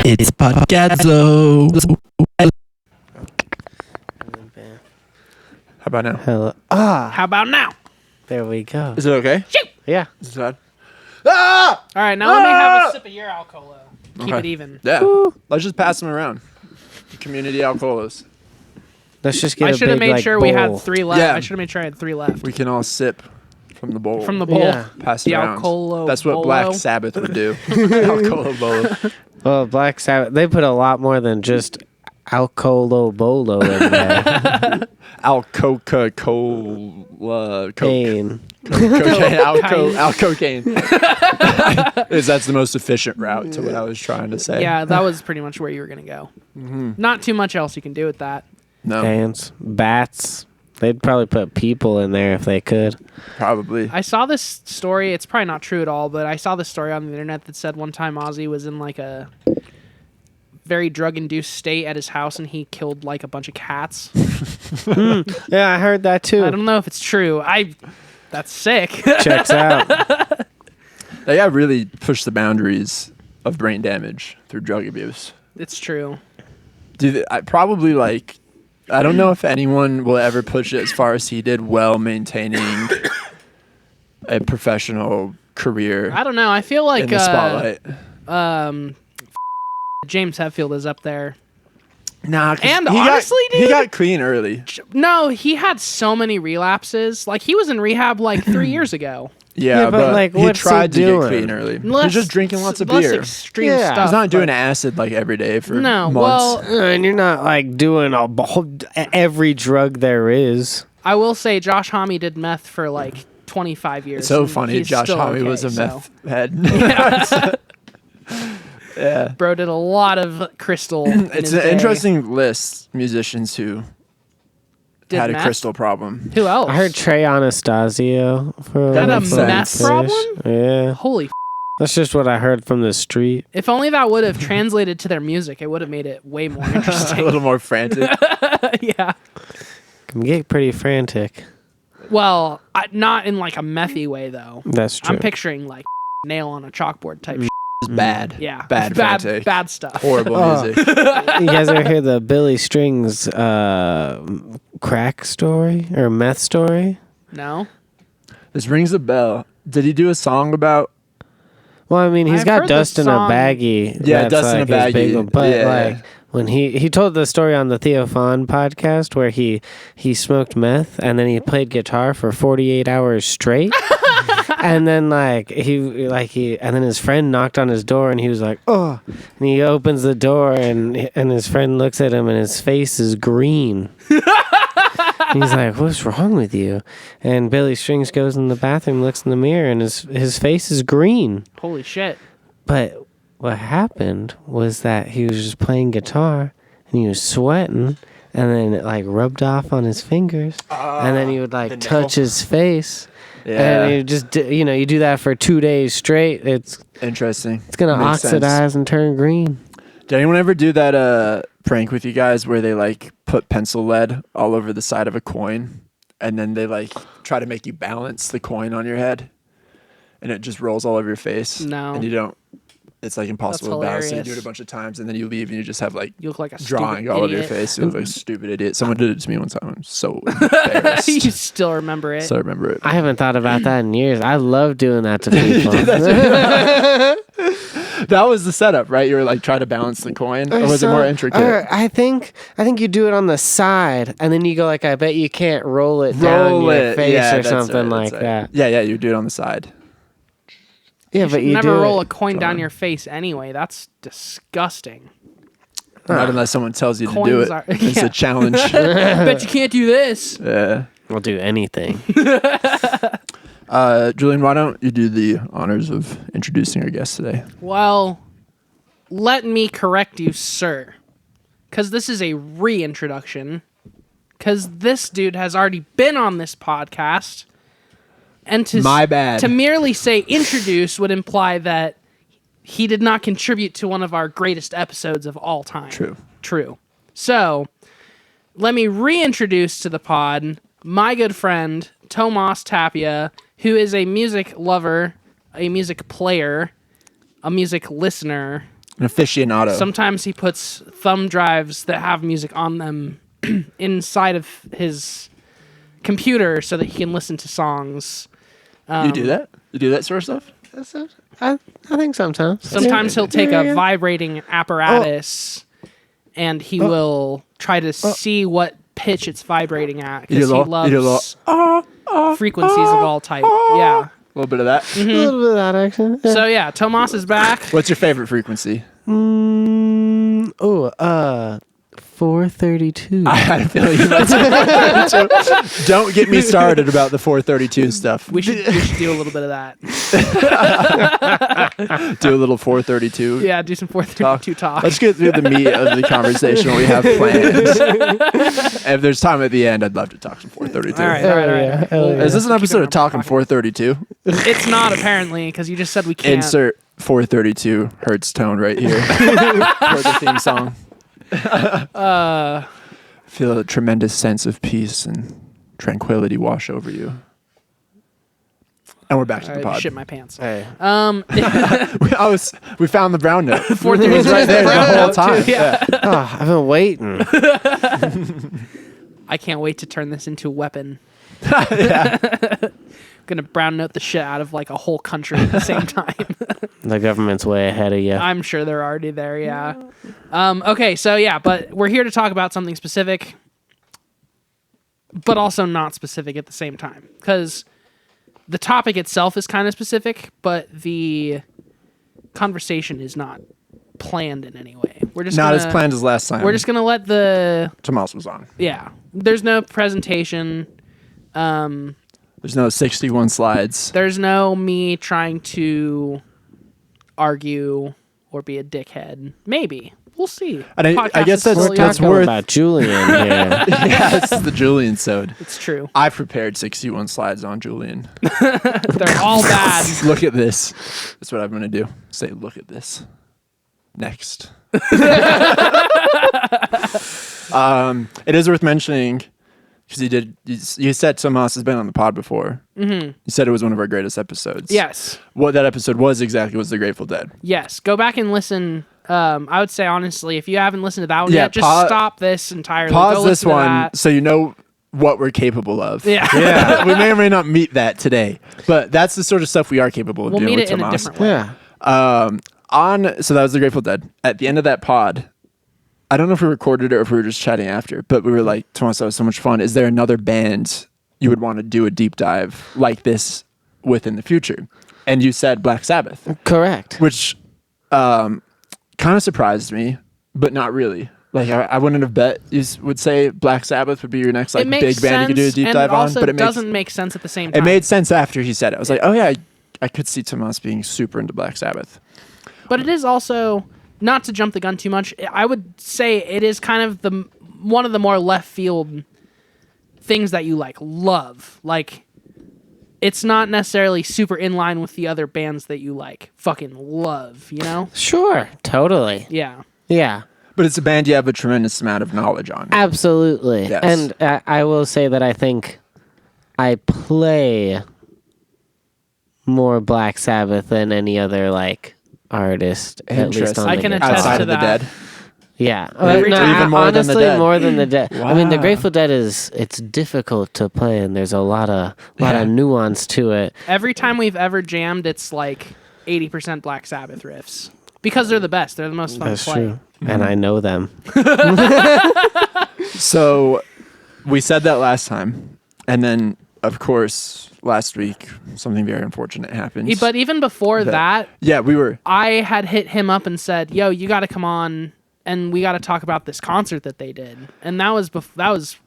It's podcadzo. How about now? Hello. How about now? There we go. Is it okay? Shoot! Yeah. Is it bad? Ah! All right, now let me have a sip of your alcohol. Keep Okay. it even. Yeah. Let's just pass them around. Community alcoholos. Let's just get I a should have big, made like, sure we had bowl. 3 left. Yeah. I should have made sure I had 3 left. We can all sip from the bowl. From the bowl. Yeah. Pass it The around. alcohol That's what bolo. Black Sabbath would do. Alcohol bolo. Well, Black Sabbath, they put a lot more than just Alcolo Bolo in there. Coca-Cola. Pain. Cocaine. Cocaine. That's the most efficient route to what I was trying to say. Yeah, that was pretty much where you were going to go. Not too much else you can do with that. No. Ants. Bats. They'd probably put people in there if they could. Probably. I saw this story. It's probably not true at all, but I saw this story on the internet that said one time Ozzy was in like a very drug-induced state at his house and he killed like a bunch of cats. Yeah, I heard that too. I don't know if it's true. That's sick. Checks out. They got really pushed the boundaries of brain damage through drug abuse. It's true. Dude, I don't know if anyone will ever push it as far as he did while maintaining a professional career I don't know. I feel like in the spotlight. James Hetfield is up there. Nah, And honestly, he dude- got clean early. No, he had so many relapses. Like he was in rehab like 3 years ago. Yeah, but, but like, he what's he tried to doing? get clean early. Less- He's just drinking lots of less beer. extreme Yeah. stuff. He's not doing but- acid like every day for No, months. well, And you're not like doing every drug there is. I will say Josh Homme did meth for like 25 years. It's so and funny. he's Josh still Homme okay, was a so. meth head. Yeah. Bro did a lot of crystal. in It's his an day. interesting list. Musicians who Did had meth? a crystal problem. Who else? I heard Trey Anastasio for Had a like, some meth fish. problem? Yeah. Holy. That's just what I heard from the street. If only that would have translated to their music, it would have made it way more A interesting. little more frantic. Yeah. Can get pretty frantic. Well, not in like a methy way though. That's true. I'm picturing like nail on a chalkboard type. It's bad. Yeah. Bad frantic. Bad stuff. Horrible music. You guys ever hear the Billy Strings crack story or meth story? No. This rings a bell. Did he do a song about? Well, I mean, he's I've got heard the Dust in a song. Baggie. Yeah, That's Dust in a like his big Baggie. one. But Yeah. like when he told the story on the Theo Von podcast where he smoked meth and then he played guitar for 48 hours straight. And then and then his friend knocked on his door and he was like, "Oh!" And he opens the door and his friend looks at him and his face is green. And he's like, "What's wrong with you?" And Billy Strings goes in the bathroom, looks in the mirror, and his face is green. Holy shit. But what happened was that he was just playing guitar and he was sweating, and then it like rubbed off on his fingers, and then he would like touch his face. Yeah. And you just, you do that for 2 days straight. It's Interesting. going to Makes sense. oxidize and turn green. Did anyone ever do that prank with you guys where they like put pencil lead all over the side of a coin and then they like try to make you balance the coin on your head and it just rolls all over your face? No. And you don't. It's like impossible to That's balance. So you do it hilarious. a bunch of times and then you leave and you just have like You look like a drawing stupid all over your idiot. face. You look like a stupid idiot. Someone did it to me one time. I'm so embarrassed. You still remember it. So I remember it. I haven't thought about that in years. I love doing that to people. That was the setup, right? You were like trying to balance the coin, or was it more intricate? I think you do it on the side, and then you go like, I bet you can't roll it down your face yeah, or that's something right, like that's that. right. Yeah, you do it on the side. Yeah, You but should you never do roll it. a coin down your face anyway. That's disgusting. Not unless someone tells you to do Coins it. are- It's yeah. a challenge. Bet you can't do this. Yeah. We'll do anything. Julian, why don't you do the honors of introducing our guest today? Well, let me correct you, sir. Because this is a reintroduction. Because this dude has already been on this podcast. And My bad. To merely say introduce would imply that he did not contribute to one of our greatest episodes of all time. True. So, let me reintroduce to the pod my good friend, Tomas Tapia, who is a music lover, a music player, a music listener, An aficionado. Sometimes he puts thumb drives that have music on them inside of his computer so that he can listen to songs. You do that? You do that sort of stuff? I think sometimes. Sometimes he'll take a vibrating apparatus and he will try to see what pitch it's vibrating at because he loves frequencies of all type. Yeah. A little bit of that. A little bit of that, actually. Yeah. So yeah, Tomas is back. What's your favorite frequency? 432. I had a feeling you might say 432. Don't get me started about the 432 stuff. We should do a little bit of that. Do a little 432. Yeah, do some 432 talk. Let's get through the meat of the conversation we have planned. If there's time at the end, I'd love to talk some 432. All right. Yeah. Is this an episode of Talking 432? It's not apparently because you just said we can't. Insert 432 Hertz tone right here for the theme song. Feel a tremendous sense of peace and tranquility wash over you. And we're back to the pod. Shit my pants. Hey. We found the brown note. 432 It was right there the whole time. Yeah. Oh, I've been waiting. I can't wait to turn this into a weapon. Yeah. Gonna brown note the shit out of like a whole country at the same time. The government's way ahead of you. I'm sure they're already there, yeah. Okay, so yeah, but we're here to talk about something specific, but also not specific at the same time. Because the topic itself is kind of specific, but the conversation is not planned in any way. We're just Not as planned as last time. We're just gonna let Tomas was on. yeah. There's no presentation. There's no 61 slides. There's no me trying to argue or be a dickhead. Maybe. We'll see. And I Podcast guess is that's- still that's young. worth- about Julian here. Yeah, this is the Julian sode. It's true. I've prepared 61 slides on Julian. They're all bad. Look at this. That's what I'm going to do. Say, look at this. Next. It is worth mentioning because you said Tomas has been on the pod before. Mm-hmm. You said it was one of our greatest episodes. Yes. What that episode was exactly was The Grateful Dead. Yes. Go back and listen. I would say, honestly, if you haven't listened to that one Yeah, yet, just stop this entirely. Pause Go this listen to one that. so you know what we're capable of. Yeah. Yeah. We may or may not meet that today, but that's the sort of stuff we are capable of We'll doing meet with it in a Tomas. different way. Yeah. So that was The Grateful Dead. At the end of that pod, I don't know if we recorded it or if we were just chatting after, but we were like, Tomas, that was so much fun. Is there another band you would want to do a deep dive like this with in the future? And you said Black Sabbath, Correct. which kind of surprised me, but not really. Like I wouldn't have bet you would say Black Sabbath would be your next like It makes big band you could do a sense, deep and dive it on, also but it doesn't make sense at the same time. it made sense after he said it. I was like, oh yeah, I could see Tomas being super into Black Sabbath. But it is also, not to jump the gun too much, I would say it is kind of one of the more left field things that you love. Like, it's not necessarily super in line with the other bands that you fucking love, you know? Sure. Totally. Yeah. Yeah. But it's a band you have a tremendous amount of knowledge on. Absolutely. Yes. And I will say that I think I play more Black Sabbath than any other artist, at least on Interesting. the I can guitar. attest Outside to of the that. Dead. Yeah. Every No, time. Even more than the honestly, Dead. more than the Dead. I mean, the Wow. Grateful Dead it's difficult to play, and there's a lot of nuance to it. Every time we've ever jammed, it's 80% Black Sabbath riffs. Because they're the best. They're the most fun That's to play. true, and I know them. So we said that last time, and then of course last week something very unfortunate happened. But even before that, yeah, we were. I had hit him up and said, "Yo, you got to come on, and we got to talk about this concert that they did." And that was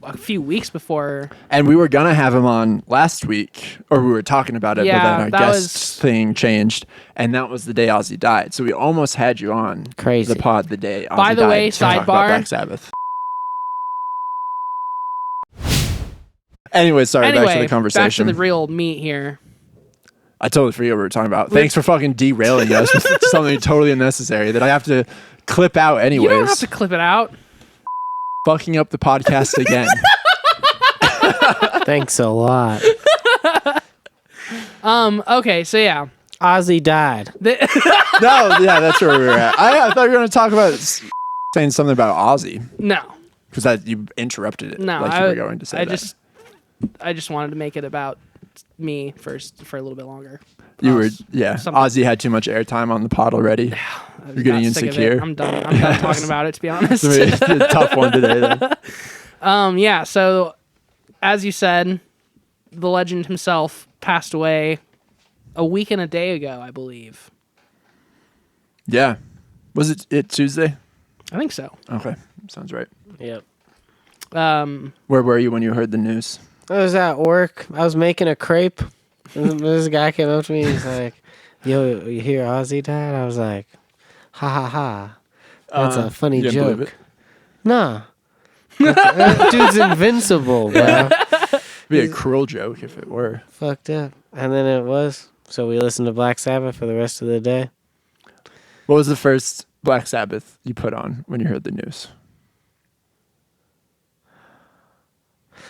a few weeks before. And we were gonna have him on last week, or we were talking about it, Yeah, but then our that guest was- thing changed, and that was the day Ozzy died. So we almost had you on Crazy. the pod the day Ozzy By the died way, to talk about sidebar. Black Sabbath. Anyway, sorry, back to the conversation. Back to the real meat here. I totally forget what we were talking about. Thanks for fucking derailing us with something totally unnecessary that I have to clip out anyways. You don't have to clip it out. Fucking up the podcast again. Thanks a lot. Okay, so yeah. Ozzy died. No, yeah, that's where we were at. I thought you were going to talk about saying something about Ozzy. No. Because you interrupted it. No, like you were going to say that. I just wanted to make it about me first for a little bit longer. Something. Ozzy had too much airtime on the pod already. You're getting insecure. I'm done talking about it, to be honest. It's a tough one today, then. Yeah, so as you said, the legend himself passed away a week and a day ago, I believe. Yeah. Was it Tuesday? I think so. Okay. Sounds right. Yep. Where were you when you heard the news? I was at work. I was making a crepe. And this guy came up to me. He's like, "Yo, you hear Ozzy died?" I was like, "Ha ha ha! That's a funny you didn't believe joke." it? Nah, that dude's invincible, bro. It'd be a cruel joke if it were. Fucked up. And then it was. So we listened to Black Sabbath for the rest of the day. What was the first Black Sabbath you put on when you heard the news?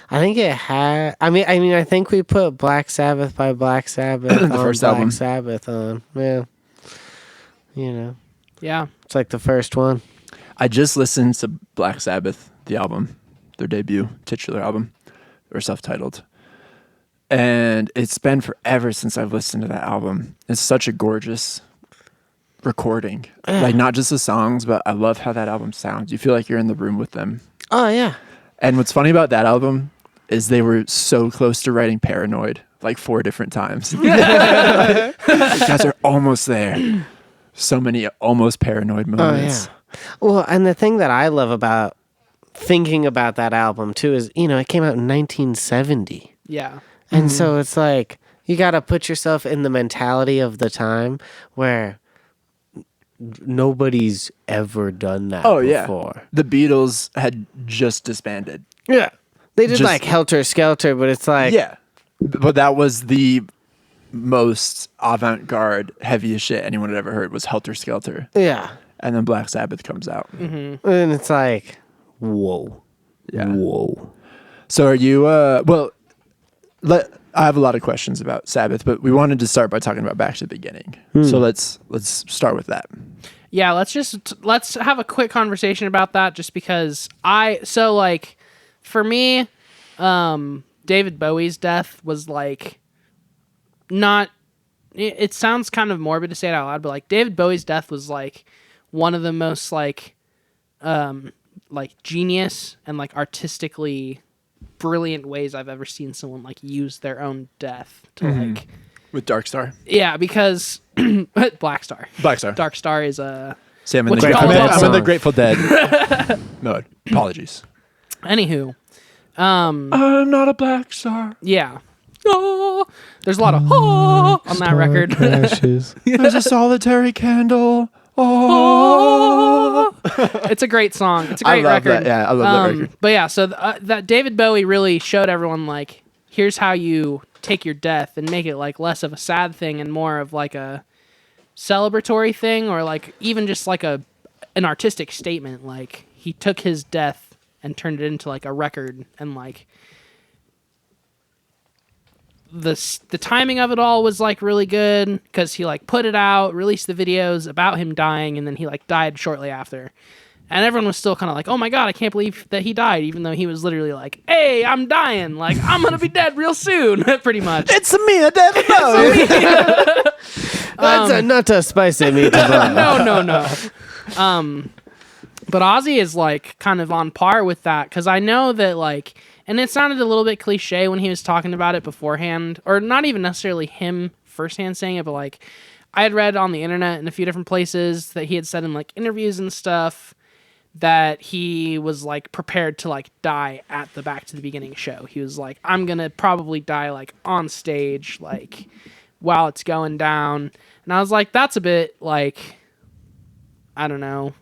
I think it had. I mean, I think we put Black Sabbath by Black Sabbath on first Black album. Sabbath on. Yeah, you know, Yeah. it's like the first one. I just listened to Black Sabbath, the album, their debut, titular album, or self-titled. And it's been forever since I've listened to that album. It's such a gorgeous recording. Like, not just the songs, but I love how that album sounds. You feel like you're in the room with them. Oh yeah. And what's funny about that album is they were so close to writing Paranoid, like 4 different times. You guys are almost there. So many almost paranoid moments. Oh yeah. Well, and the thing that I love about thinking about that album too is, it came out in 1970. Yeah. And so it's like, you got to put yourself in the mentality of the time where nobody's ever done that before. Yeah. The Beatles had just disbanded. Yeah. They did like Helter Skelter, but it's like... Yeah. But that was the most avant-garde, heaviest shit anyone had ever heard was Helter Skelter. Yeah. And then Black Sabbath comes out. Mm-hmm. And it's like, whoa. Yeah. Whoa. So are you... I have a lot of questions about Sabbath, but we wanted to start by talking about back to the beginning. So let's start with that. Yeah, let's have a quick conversation about that, just because for me, David Bowie's death was like not. It sounds kind of morbid to say it out loud, but like David Bowie's death was like one of the most like genius and like artistically brilliant ways I've ever seen someone like use their own death to like With Dark Star. Yeah, because Black Star. Dark Star is a See, I'm in What's the it Grateful called? Dead. I'm in the Song. Grateful Dead mode. Apologies. anywho. I'm not a Black Star. Yeah. Oh, there's a lot of oh on that record. There's a solitary candle. Oh. It's a great song. It's a great love record. that. Yeah, I love that record. But yeah, so that David Bowie really showed everyone like, here's how you take your death and make it like less of a sad thing and more of like a celebratory thing, or like even just like an artistic statement. Like he took his death and turned it into like a record, and like the timing of it all was like really good because he like put it out, released the videos about him dying, and then he like died shortly after. And everyone was still kind of like, oh my God, I can't believe that he died, even though he was literally like, hey, I'm dying. Like, I'm going to be dead real soon, pretty much. It's me, David Bowie. That's not a spicy meatball. No. But Ozzy is like kind of on par with that, because I know that like, and it sounded a little bit cliche when he was talking about it beforehand, or not even necessarily him firsthand saying it, but like I had read on the internet in a few different places that he had said in like interviews and stuff that he was like prepared to like die at the Back to the Beginning show. He was like, I'm gonna probably die like on stage, like while it's going down. And I was like, that's a bit like, I don't know,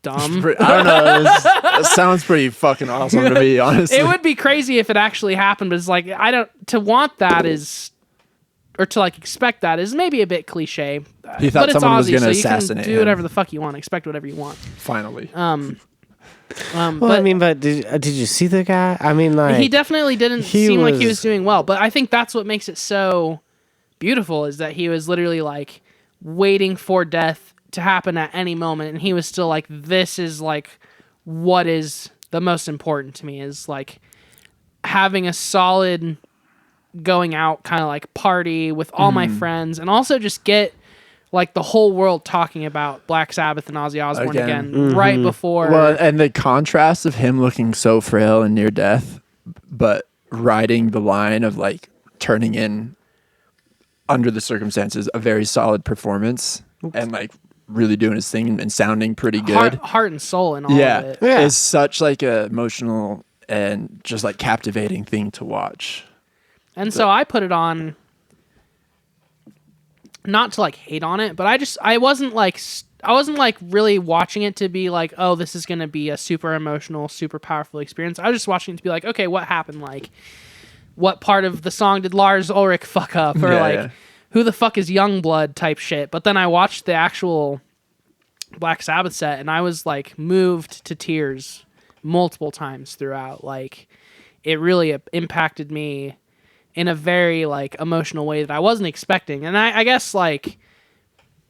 dumb. I don't know. That sounds pretty fucking awesome to me, honestly. It would be crazy if it actually happened, but it's like, to want that is, or to like expect that is maybe a bit cliche. He thought but it's someone was Ozzy, going to so assassinate you can do him. whatever the fuck you want, expect whatever you want. Finally. Well, But I mean, but did you see the guy? I mean, like he definitely didn't he seem like he was- was doing well, but I think that's what makes it so beautiful is that he was literally like waiting for death to happen at any moment, and he was still like, this is like what is the most important to me, is like having a solid going out kind of like party with all my friends, and also just get like the whole world talking about Black Sabbath and Ozzy Osbourne again right before. Well, and the contrast of him looking so frail and near death, but riding the line of like turning in under the circumstances a very solid performance and like really doing his thing and sounding pretty good. Heart and soul and all of it. Yeah. Is such like a emotional and just like captivating thing to watch. And so I put it on, not to like hate on it, but I wasn't like really watching it to be like, oh, this is going to be a super emotional, super powerful experience. I was just watching it to be like, okay, what happened? Like, what part of the song did Lars Ulrich fuck up? Or who the fuck is Youngblood type shit? But then I watched the actual Black Sabbath set, and I was like moved to tears multiple times throughout. Like, it really impacted me in a very like emotional way that I wasn't expecting. And I guess like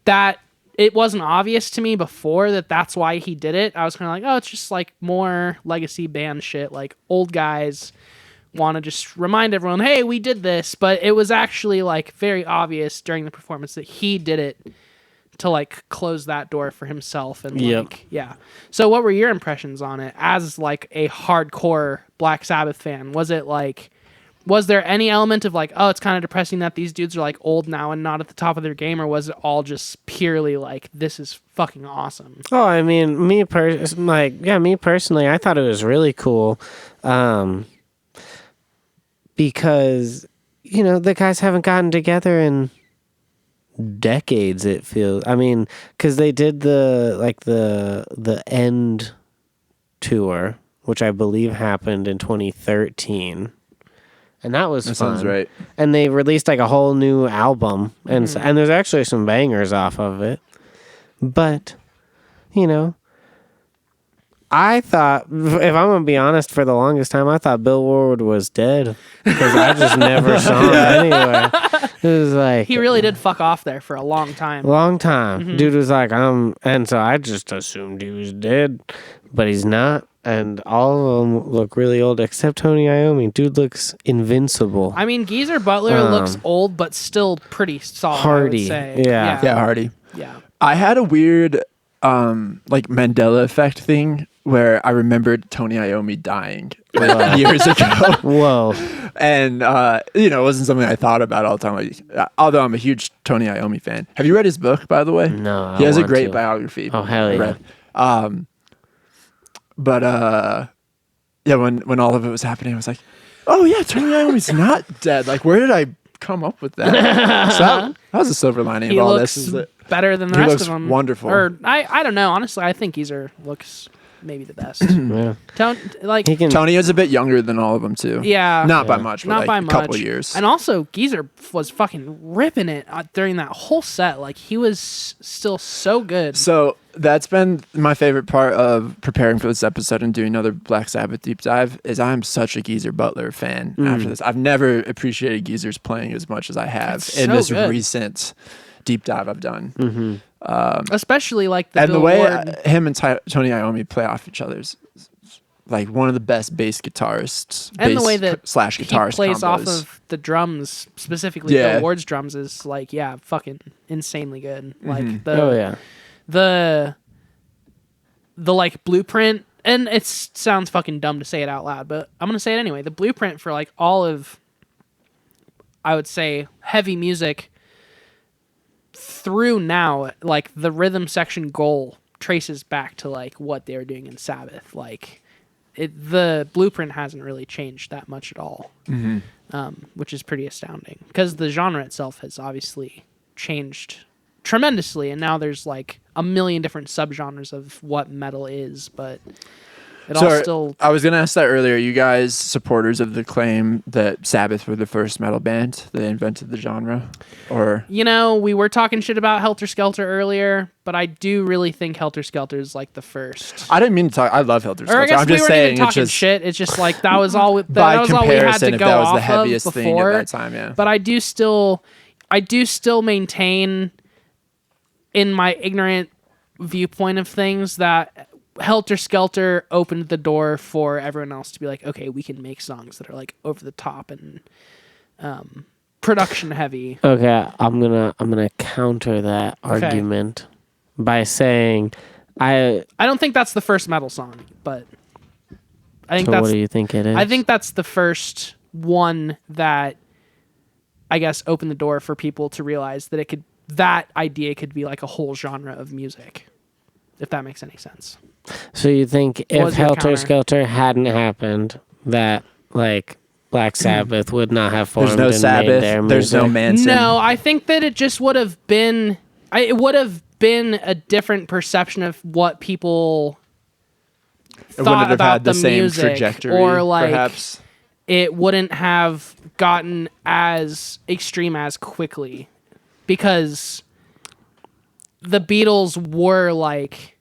that it wasn't obvious to me before that that's why he did it. I was kind of like, oh, it's just like more legacy band shit. Like old guys want to just remind everyone, hey, we did this. But it was actually like very obvious during the performance that he did it to like close that door for himself. And like, yeah. So what were your impressions on it as like a hardcore Black Sabbath fan? Was there any element of like, oh, it's kind of depressing that these dudes are like old now and not at the top of their game, or was it all just purely like, this is fucking awesome? Oh, I mean, me personally, I thought it was really cool, because the guys haven't gotten together in decades. It feels. I mean, because they did the End tour, which I believe happened in 2013. And that was fun. Sounds right. And they released like a whole new album, and there's actually some bangers off of it. But, I thought, if I'm gonna be honest, for the longest time, I thought Bill Ward was dead because I just never saw him anywhere. It was like he really did fuck off there for a long time. Dude was like, and so I just assumed he was dead, but he's not. And all of them look really old, except Tony Iommi. Dude looks invincible. I mean, Geezer Butler looks old, but still pretty solid. Hardy. I would say. Yeah, Hardy. Yeah. I had a weird, like Mandela effect thing where I remembered Tony Iommi dying like years ago. Whoa. And, it wasn't something I thought about all the time. Like, although I'm a huge Tony Iommi fan. Have you read his book, by the way? No. He has a great biography. Oh, hell yeah. But when all of it was happening, I was like, oh yeah, Tony Iommi's not dead. Like, where did I come up with that? So that was a silver lining of all this. He looks better than the rest of them. Wonderful. Or I don't know. Honestly, I think Geezer looks maybe the best. Yeah. Tony is a bit younger than all of them too. Yeah, not by much, but not like by a much. couple years. And also, Geezer was fucking ripping it during that whole set. Like, he was still so good. So that's been my favorite part of preparing for this episode and doing another Black Sabbath deep dive. Is I'm such a Geezer Butler fan. After this, I've never appreciated Geezer's playing as much as I have in this recent deep dive I've done. Mm-hmm. Especially like the and Bill the way Ward. Him and Tony Iommi play off each other's like one of the best bass guitarists And the way that slash guitarist he plays combos. off of the drums, specifically Bill Ward's drums, is like, fucking insanely good. Like the like blueprint, and it sounds fucking dumb to say it out loud, but I'm gonna say it anyway. The blueprint for like all of, I would say, heavy music through now, like the rhythm section goal traces back to like what they were doing in Sabbath. Like the blueprint hasn't really changed that much at all, which is pretty astounding because the genre itself has obviously changed tremendously, and now there's like a million different subgenres of what metal is, but I was going to ask that earlier. Are you guys supporters of the claim that Sabbath were the first metal band that invented the genre? Or we were talking shit about Helter Skelter earlier, but I do really think Helter Skelter is like the first. I didn't mean to talk. I love Helter Skelter. Or I guess I'm we just weren't saying even talking shit. It's just like that was all. That was all we had to go if that was off the heaviest of thing before. at that time, yeah. But I do still. I do still maintain, in my ignorant viewpoint of things, that Helter Skelter opened the door for everyone else to be like, okay, we can make songs that are like over the top and production heavy. Okay, I'm gonna counter that argument by saying I don't think that's the first metal song, but I think what do you think it is? I think that's the first one that I guess opened the door for people to realize that that idea could be like a whole genre of music, if that makes any sense. So you think if Helter Skelter hadn't happened, that like Black Sabbath would not have formed? There's no Sabbath. There's no Manson. No, I think that it just would have been. It would have been a different perception of what people thought about the same music, trajectory, or like perhaps. It wouldn't have gotten as extreme as quickly, because the Beatles were like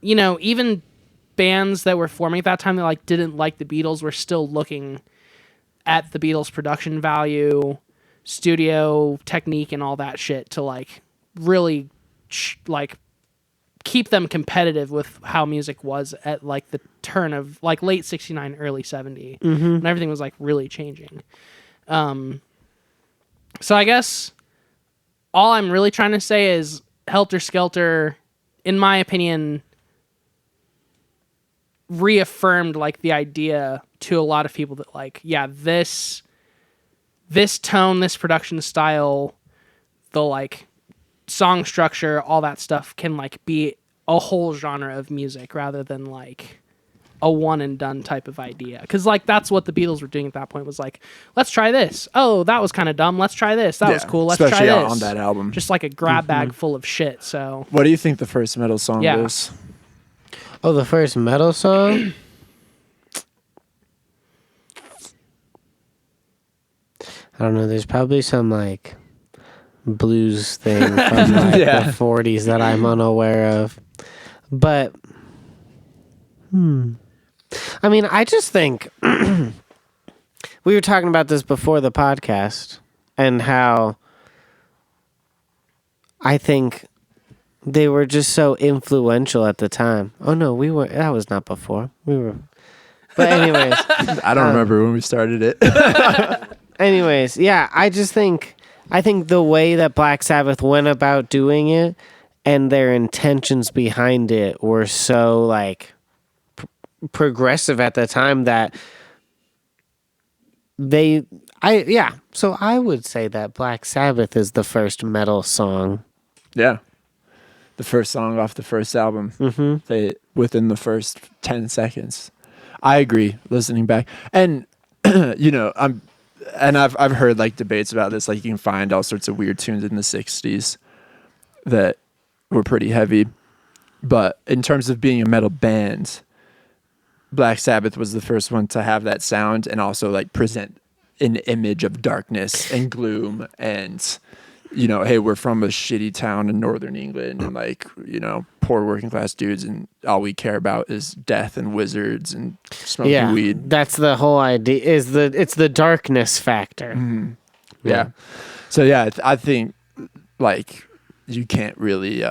even bands that were forming at that time that like didn't like the Beatles were still looking at the Beatles' production value, studio technique, and all that shit to like really like keep them competitive with how music was at like the turn of like late 69, early 70, and everything was like really changing. So I guess all I'm really trying to say is Helter Skelter, in my opinion, reaffirmed like the idea to a lot of people that like, yeah, this tone, this production style, the like song structure, all that stuff can like be a whole genre of music rather than like a one and done type of idea. Because like that's what the Beatles were doing at that point, was like, let's try this. Oh, that was kind of dumb. Let's try this. That was cool. Let's try this. Especially on that album. Just like a grab bag full of shit. So what do you think the first metal song was? Oh, the first metal song? I don't know. There's probably some like blues thing from like the 40s that I'm unaware of. But I mean, I just think we were talking about this before the podcast and how I think they were just so influential at the time. Oh no, we were. That was not before. We were. But anyways, I don't remember when we started it. Anyways, yeah, I think the way that Black Sabbath went about doing it and their intentions behind it were so like progressive at the time that so I would say that Black Sabbath is the first metal song. Yeah. The first song off the first album. They within the first 10 seconds. I agree, listening back. And I've heard like debates about this, like you can find all sorts of weird tunes in the 60s that were pretty heavy. But in terms of being a metal band, Black Sabbath was the first one to have that sound and also like present an image of darkness and gloom and, hey, we're from a shitty town in northern England and like, poor working class dudes and all we care about is death and wizards and smoking weed. That's the whole idea, it's the darkness factor. Yeah. So yeah, I think like you can't really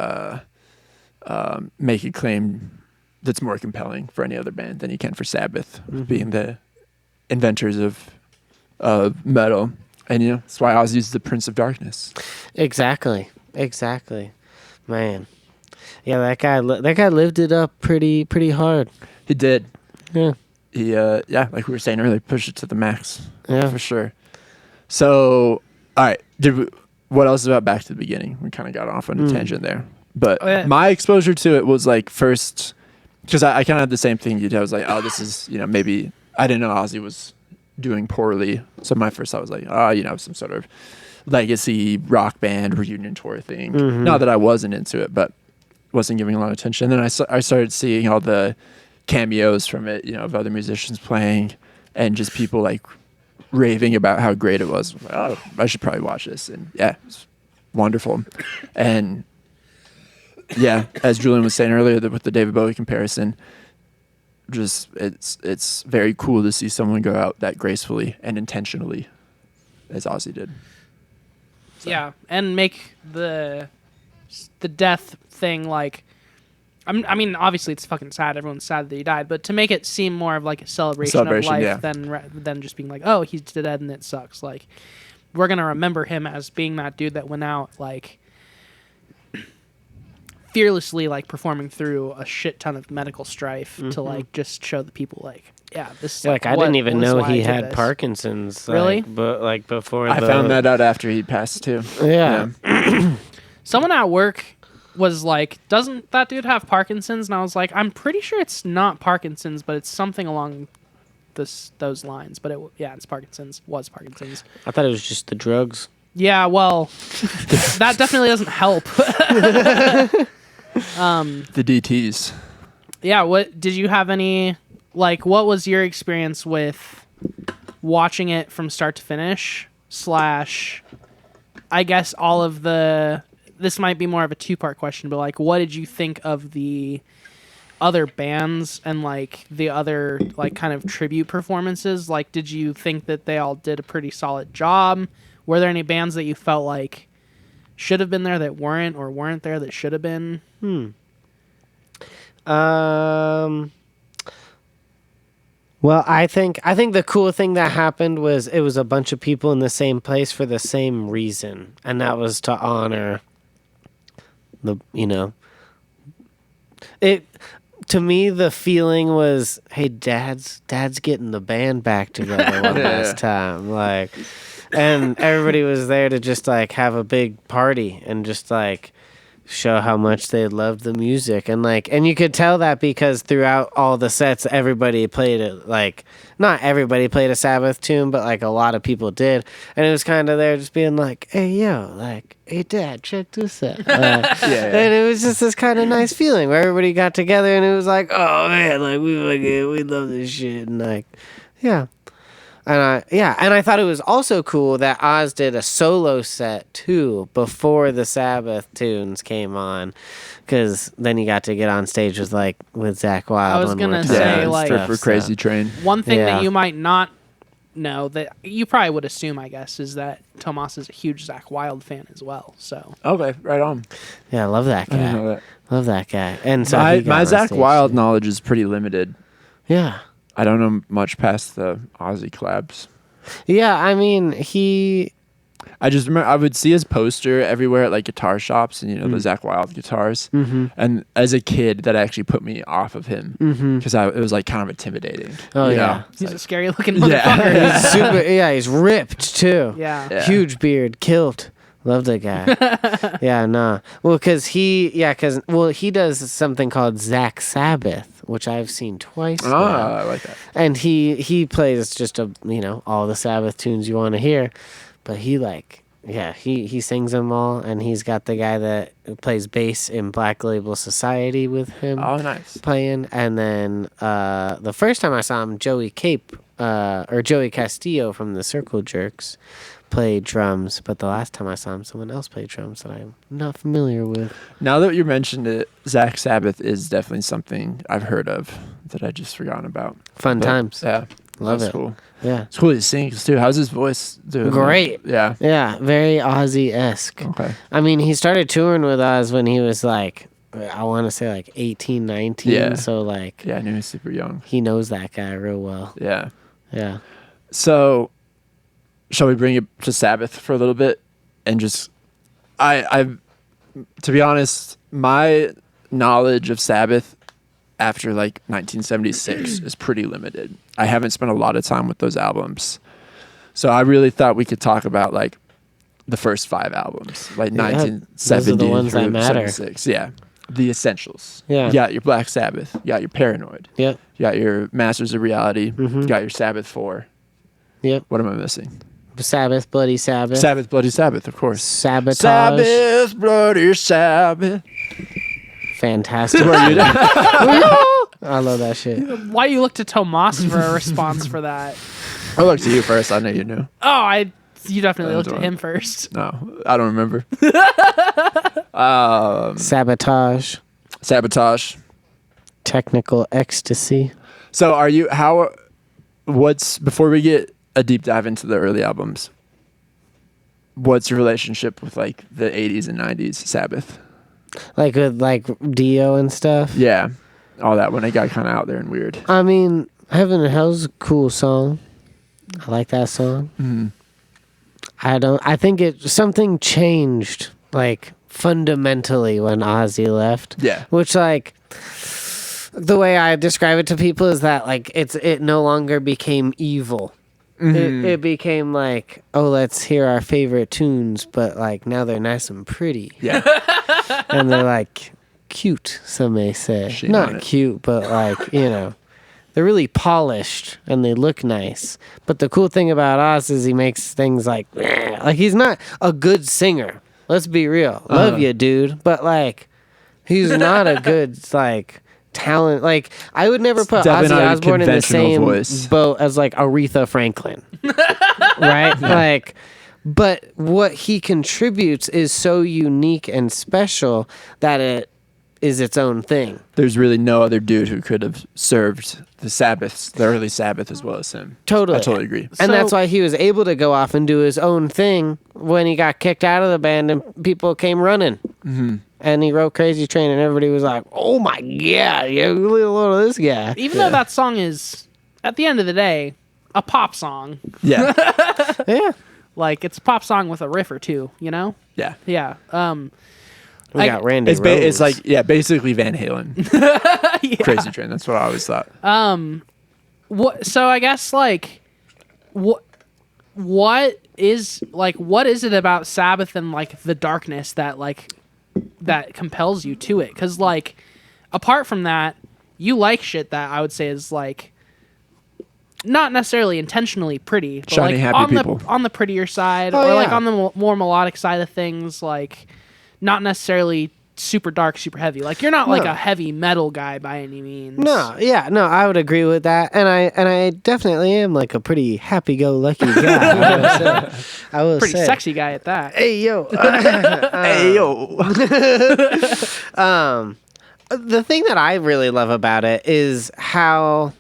make a claim that's more compelling for any other band than you can for Sabbath, being the inventors of metal. And that's why Ozzy's the Prince of Darkness. Exactly. Man. Yeah, that guy lived it up pretty hard. He did. Yeah. He like we were saying earlier, pushed it to the max. Yeah, for sure. So, all right, what else about Back to the Beginning? We kind of got off on a tangent there. But my exposure to it was like first, because I kind of had the same thing you did. I was like, oh, this is, maybe I didn't know Ozzy was doing poorly. So my first thought was like, some sort of legacy rock band reunion tour thing. Not that I wasn't into it, but wasn't giving a lot of attention. And then I started seeing all the cameos from it, of other musicians playing and just people like raving about how great it was. I was like, oh, I should probably watch this. And yeah, it's wonderful. And yeah, as Julian was saying earlier, with the David Bowie comparison, just it's very cool to see someone go out that gracefully and intentionally. as Ozzy did. Yeah, and make the death thing like. I mean, obviously it's fucking sad. Everyone's sad that he died, but to make it seem more of like a celebration of life yeah. than just being like, oh, he's dead and it sucks. Like, we're gonna remember him as being that dude that went out like fearlessly, like performing through a shit ton of medical strife to like just show the people like, yeah, this is Like I didn't even know he had Parkinson's. Really? But like before I found that out after he passed too. Yeah. Someone at work was like, doesn't that dude have Parkinson's? And I was like, I'm pretty sure it's not Parkinson's, but it's something along those lines. But it's Parkinson's. Was Parkinson's. I thought it was just the drugs. Yeah, well, that definitely doesn't help. The DTs. Yeah, what did you have any, like, what was your experience with watching it from start to finish? / I guess all of this might be more of a two-part question, but like, what did you think of the other bands and like the other like kind of tribute performances? Like, did you think that they all did a pretty solid job? Were there any bands that you felt like should have been there that weren't, or weren't there that should have been? Well, I think the cool thing that happened was it was a bunch of people in the same place for the same reason, and that was to honor it. To me, the feeling was, hey, dad's getting the band back together one last time, like, and everybody was there to just like have a big party and just like show how much they loved the music. And like, and you could tell that because throughout all the sets, everybody played it. Like, not everybody played a Sabbath tune, but like a lot of people did. And it was kind of there just being like, hey, yo, like, hey, Dad, check this out. And it was just this kind of nice feeling where everybody got together and it was like, oh man, like we love this shit. And like, yeah. And I thought it was also cool that Oz did a solo set too before the Sabbath tunes came on, because then he got to get on stage with Zakk Wylde. I was gonna say for Crazy Train. One thing that you might not know that you probably would assume, I guess, is that Tomas is a huge Zakk Wylde fan as well. So okay, right on. Yeah, I love that guy. I didn't know that. Love that guy. And so my Zakk Wylde knowledge is pretty limited. Yeah. I don't know much past the Ozzy collabs. Yeah, I mean, I just remember I would see his poster everywhere at like guitar shops and, the Zakk Wylde guitars. Mm-hmm. And as a kid, that actually put me off of him because it was like kind of intimidating. Oh, yeah. He's a scary looking motherfucker. He's super, he's ripped too. Yeah. Huge beard, kilt. Love that guy. Yeah, nah. Well, because he does something called Zakk Sabbath, which I've seen twice. Oh, I like that. And he plays just all the Sabbath tunes you want to hear, but he sings them all, and he's got the guy that plays bass in Black Label Society with him. Oh, nice. Playing, and then the first time I saw him, Joey Castillo from the Circle Jerks played drums, but the last time I saw him, someone else played drums that I'm not familiar with. Now that you mentioned it, Zakk Sabbath is definitely something I've heard of that I just forgotten about. Fun times. Yeah. Love it. Cool. Yeah. It's cool he sings too. How's his voice doing? Great. Yeah. Yeah, very Ozzy-esque. Okay. I mean, he started touring with Oz when he was like, I want to say like 18, 19. Yeah. So like, yeah, I knew he was super young. He knows that guy real well. Yeah. Yeah. So, shall we bring it to Sabbath for a little bit? And just, to be honest, my knowledge of Sabbath after like 1976 is pretty limited. I haven't spent a lot of time with those albums. So I really thought we could talk about like the first 5 albums, like 1970 those are the ones that matter. 76. Yeah. The essentials. Yeah. You got your Black Sabbath. You got your Paranoid. Yep. You got your Masters of Reality. Mm-hmm. You got your Sabbath 4. Yep. What am I missing? Sabbath, Bloody Sabbath. Sabbath, Bloody Sabbath, of course. Sabotage. Sabbath, Bloody Sabbath. Fantastic. I love that shit. Why you look to Tomas for a response for that? I looked to you first. I know you knew. Oh, you definitely looked at him first. No, I don't remember. Sabotage. Sabotage. Technical ecstasy. So before we get a deep dive into the early albums, what's your relationship with like the 80s and 90s Sabbath? Like with like Dio and stuff. Yeah, all that when it got kind of out there and weird. I mean, Heaven and Hell's a cool song. I like that song. Mm-hmm. I think something changed like fundamentally when Ozzy left. Yeah. Which like the way I describe it to people is that like it no longer became evil. Mm-hmm. It became like, oh, let's hear our favorite tunes, but like now they're nice and pretty. Yeah. And they're like cute, some may say. Shame on Not it. cute, but like, they're really polished and they look nice. But the cool thing about Oz is he makes things like he's not a good singer. Let's be real. Love you, dude. But like, he's not a good like talent. Like, I would never put definitely Ozzy not a Osbourne in the conventional same voice. boat as like Aretha Franklin. Right? Like, but what he contributes is so unique and special that it is its own thing. There's really no other dude who could have served the early Sabbath as well as him. Totally. I totally agree. And So- that's why he was able to go off and do his own thing when he got kicked out of the band and people came running. Mm-hmm. And he wrote Crazy Train and everybody was like, oh my God, you little load of this guy. Even though that song is, at the end of the day, a pop song. Yeah. Yeah. Like, it's a pop song with a riff or two, you know? Yeah. Yeah. We got Randy It's, Rhoads. it's like, basically Van Halen. Yeah. Crazy Train. That's what I always thought. So I guess, like, what is it about Sabbath and, like, the darkness that, like, that compels you to it? Because, like, apart from that, you like shit that I would say is, like, not necessarily intentionally pretty, but Shiny, like happy people. on the prettier side, Oh, or like yeah. on the more melodic side of things, like not necessarily super dark, super heavy. Like you're not like No. a heavy metal guy by any means. No, I would agree with that, and I definitely am like a pretty happy-go-lucky guy. I will Pretty say. sexy guy at that. Hey yo, Hey, yo. the thing that I really love about it is how.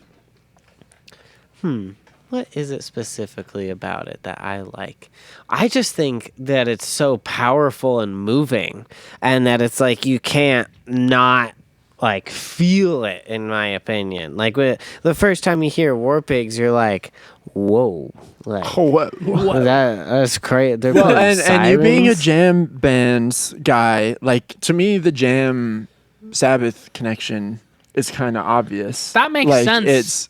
What is it specifically about it that I like? I just think that it's so powerful and moving, and that it's like you can't not like feel it. In my opinion, like the first time you hear War Pigs, you're like, "Whoa!" Like, Oh, what? that's crazy. They're Well, playing and you being a sirens. jam bands guy, like to me, the jam Sabbath connection is kind of obvious. That makes like, sense. It's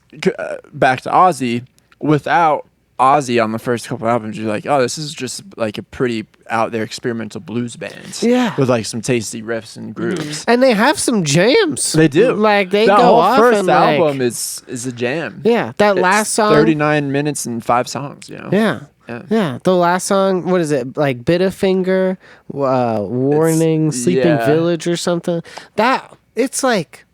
back to Ozzy. Without Ozzy on the first couple albums, you're like, oh, this is just like a pretty out there experimental blues band. Yeah. with like some tasty riffs and grooves. And they have some jams. They do. Like they that go whole off first and, like- album is a jam. Yeah, that It's last song. 39 minutes and 5 songs. You know. Yeah. Yeah. Yeah, the last song, what is it? Like Bitterfinger, Warning, Sleeping yeah. Village or something. It's like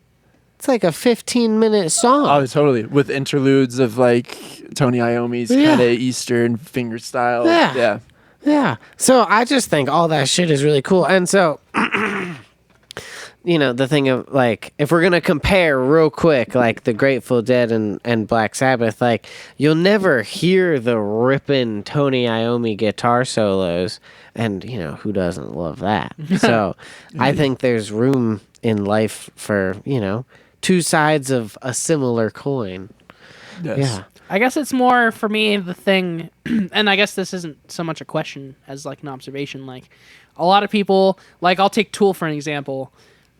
a 15-minute song. Oh, totally. With interludes of like Tony Iommi's Yeah. kind of Eastern finger style. Yeah. Yeah. Yeah. So I just think all that shit is really cool. And so, the thing of like, if we're going to compare real quick, like the Grateful Dead and Black Sabbath, like you'll never hear the ripping Tony Iommi guitar solos. And, who doesn't love that? So I think there's room in life for, two sides of a similar coin. Yes. Yeah. I guess it's more for me the thing, and I guess this isn't so much a question as like an observation. Like a lot of people, like I'll take Tool for an example.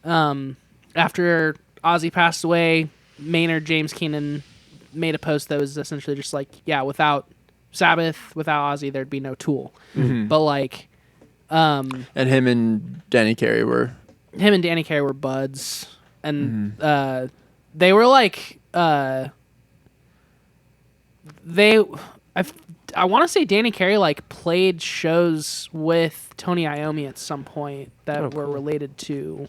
After Ozzy passed away, Maynard James Keenan made a post that was essentially just like, yeah, without Sabbath, without Ozzy, there'd be no Tool. But like, And him and Danny Carey were. him and Danny Carey were buds, and they were like, I want to say Danny Carey like played shows with Tony Iommi at some point that were related to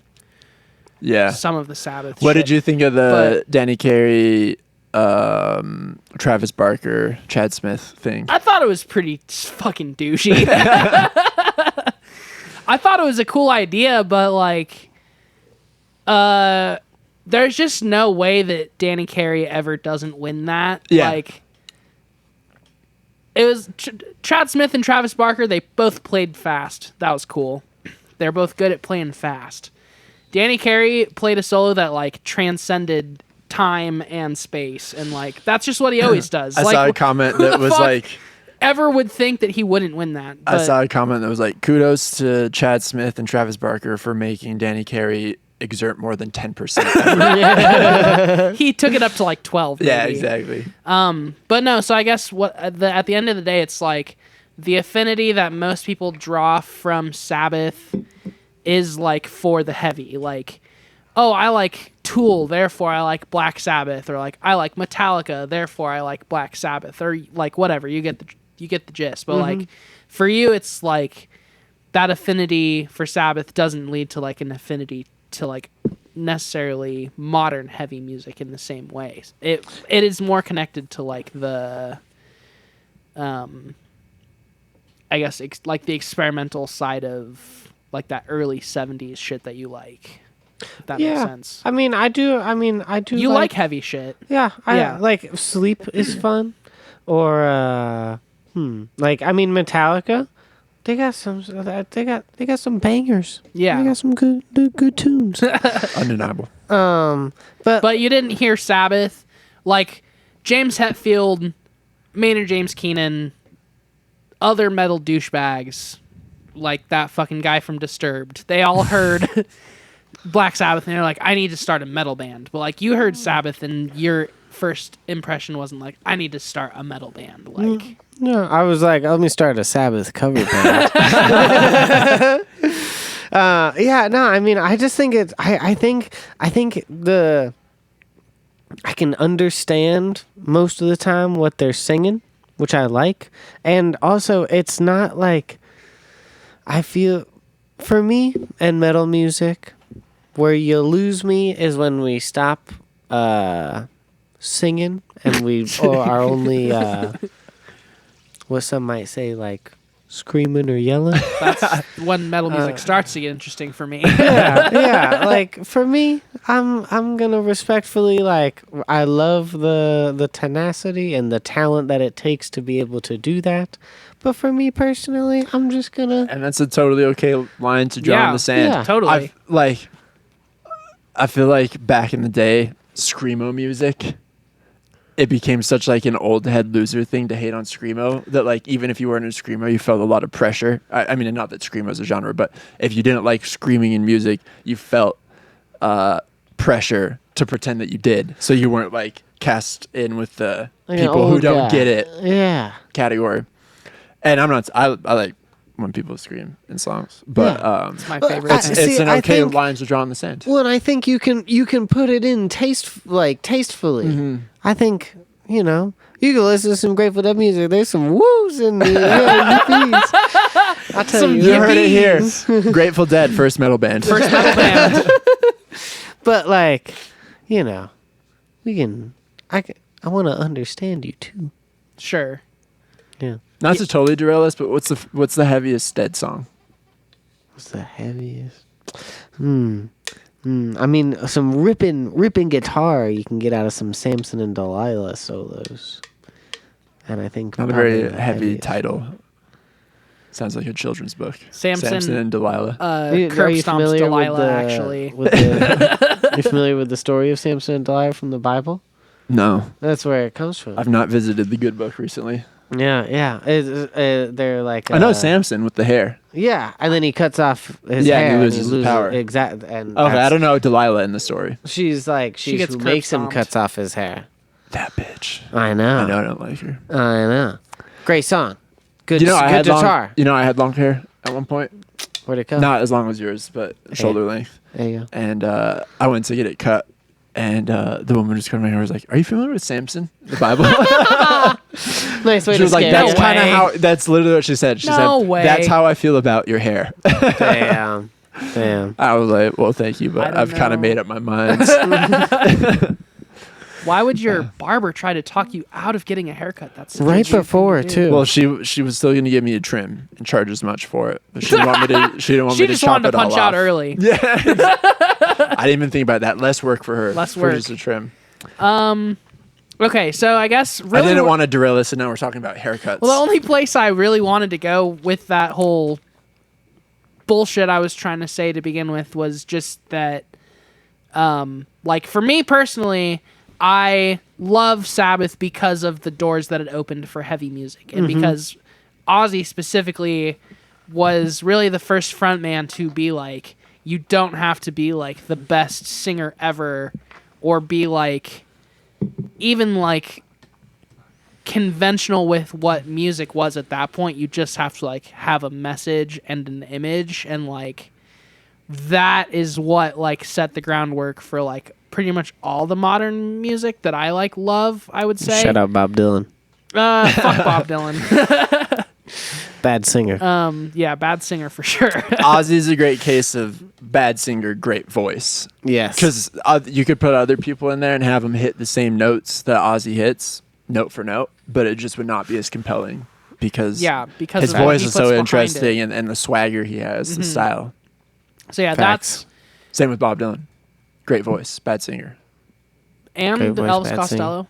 Yeah. some of the Sabbath. What shit. did you think of the Danny Carey, Travis Barker, Chad Smith thing? I thought it was pretty fucking douchey. I thought it was a cool idea, but like, there's just no way that Danny Carey ever doesn't win that. Yeah. Like, it was Chad Smith and Travis Barker. They both played fast. That was cool. They're both good at playing fast. Danny Carey played a solo that like transcended time and space, and like that's just what he always does. I like, saw a comment that was like, ever would think that he wouldn't win that. I saw a comment that was like, kudos to Chad Smith and Travis Barker for making Danny Carey exert more than 10%. He took it up to like 12. Maybe. Yeah, exactly. But no, so I guess at the end of the day, it's like the affinity that most people draw from Sabbath is like for the heavy. Like, oh, I like Tool, therefore I like Black Sabbath, or like I like Metallica, therefore I like Black Sabbath, or like whatever. You get the gist. But like for you, it's like that affinity for Sabbath doesn't lead to like an affinity to like necessarily modern heavy music in the same way. It is more connected to like the I guess like the experimental side of like that early 70s shit that you like. If that makes sense. I mean, I do. You like heavy shit. Yeah. Yeah. Like Sleep is fun, or like I mean Metallica. They got some. They got some bangers. Yeah. They got some good tunes. Undeniable. But you didn't hear Sabbath, like James Hetfield, Maynard James Keenan, other metal douchebags, like that fucking guy from Disturbed. They all heard Black Sabbath and they're like, I need to start a metal band. But like you heard Sabbath and your first impression wasn't like, I need to start a metal band. Like No, I was like, let me start a Sabbath cover band. Yeah, no, I mean, I just think it's. I think I can understand most of the time what they're singing, which I like, and also it's not like I feel for me and metal music, where you lose me is when we stop singing and we are only what some might say like screaming or yelling. that's when metal music starts to get interesting for me. yeah. Like for me, I'm gonna respectfully like I love the tenacity and the talent that it takes to be able to do that. But for me personally, I'm just gonna. And that's a totally okay line to draw in the sand. Yeah. Totally. I feel like back in the day, screamo music, it became such like an old head loser thing to hate on screamo that like even if you weren't in screamo, you felt a lot of pressure. I mean, not that screamo is a genre, but if you didn't like screaming in music, you felt pressure to pretend that you did, so you weren't like cast in with the people who don't get it category. And I'm not. I like when people scream in songs, but It's my favorite. it's an okay line to draw in the sand. Well, and I think you can put it in tastefully. Mm-hmm. I think you can listen to some Grateful Dead music. There's some woos in the yippies. I'll tell you. You heard it here. Grateful Dead, first metal band. First metal band. But like, we can. I want to understand you too. Sure. Yeah. Not to totally derail us, but what's the heaviest Dead song? What's the heaviest? I mean, some ripping guitar you can get out of some Samson and Delilah solos, and I think Not a probably very the heavy heaviest. title. Sounds like a children's book. Samson and Delilah. Are Curb you Stomp's familiar Delilah, with the, actually. Are you familiar with the story of Samson and Delilah from the Bible? No, That's where it comes from. I've not visited the good book recently. Yeah. They're like. I know Samson with the hair. Yeah, and then he cuts off his Yeah, hair. and he loses his power. Exactly. And Okay, I that's- don't know Delilah in the story. She's She gets who curb makes him stomped. cuts off his hair. That bitch. I know. I know I don't like her. I know. Great song. Good. I good had guitar. I had long hair at one point. Where'd it go? Not as long as yours, but shoulder length. There you go. And I went to get it cut. And the woman just cut my hair was like, "Are you familiar with Samson, the Bible?" Nice way She to was like, scare "That's you. kind of how." That's literally what she said. She No said, way. "That's how I feel about your hair." Damn. I was like, "Well, thank you, I but don't I've kind know. of made up my mind." Why would your barber try to talk you out of getting a haircut? That's such a Right weird thing before to do. too. Well, she was still gonna give me a trim and charge as much for it, but she didn't want me to. She didn't want She me to just chop wanted to it all punch out off. early. Yeah, I didn't even think about that. Less work for her. Less for work. just a trim. Okay, so I guess really I didn't want to derail this, and now we're talking about haircuts. Well, the only place I really wanted to go with that whole bullshit I was trying to say to begin with was just that, like, for me personally, I love Sabbath because of the doors that it opened for heavy music, and because Ozzy specifically was really the first frontman to be like, you don't have to be like the best singer ever, or be like even like conventional with what music was at that point. You just have to like have a message and an image, and like that is what like set the groundwork for like pretty much all the modern music that I like love, I would say. Shout out Bob Dylan. Fuck Bob Dylan. Bad singer. Yeah, bad singer for sure. Ozzy's a great case of bad singer, great voice. Yes. Because you could put other people in there and have them hit the same notes that Ozzy hits, note for note, but it just would not be as compelling because because his of what voice he is puts so behind interesting it. and the swagger he has, the style. So yeah, Facts. Same with Bob Dylan. Great voice, bad singer. and Great voice, Elvis bad Costello.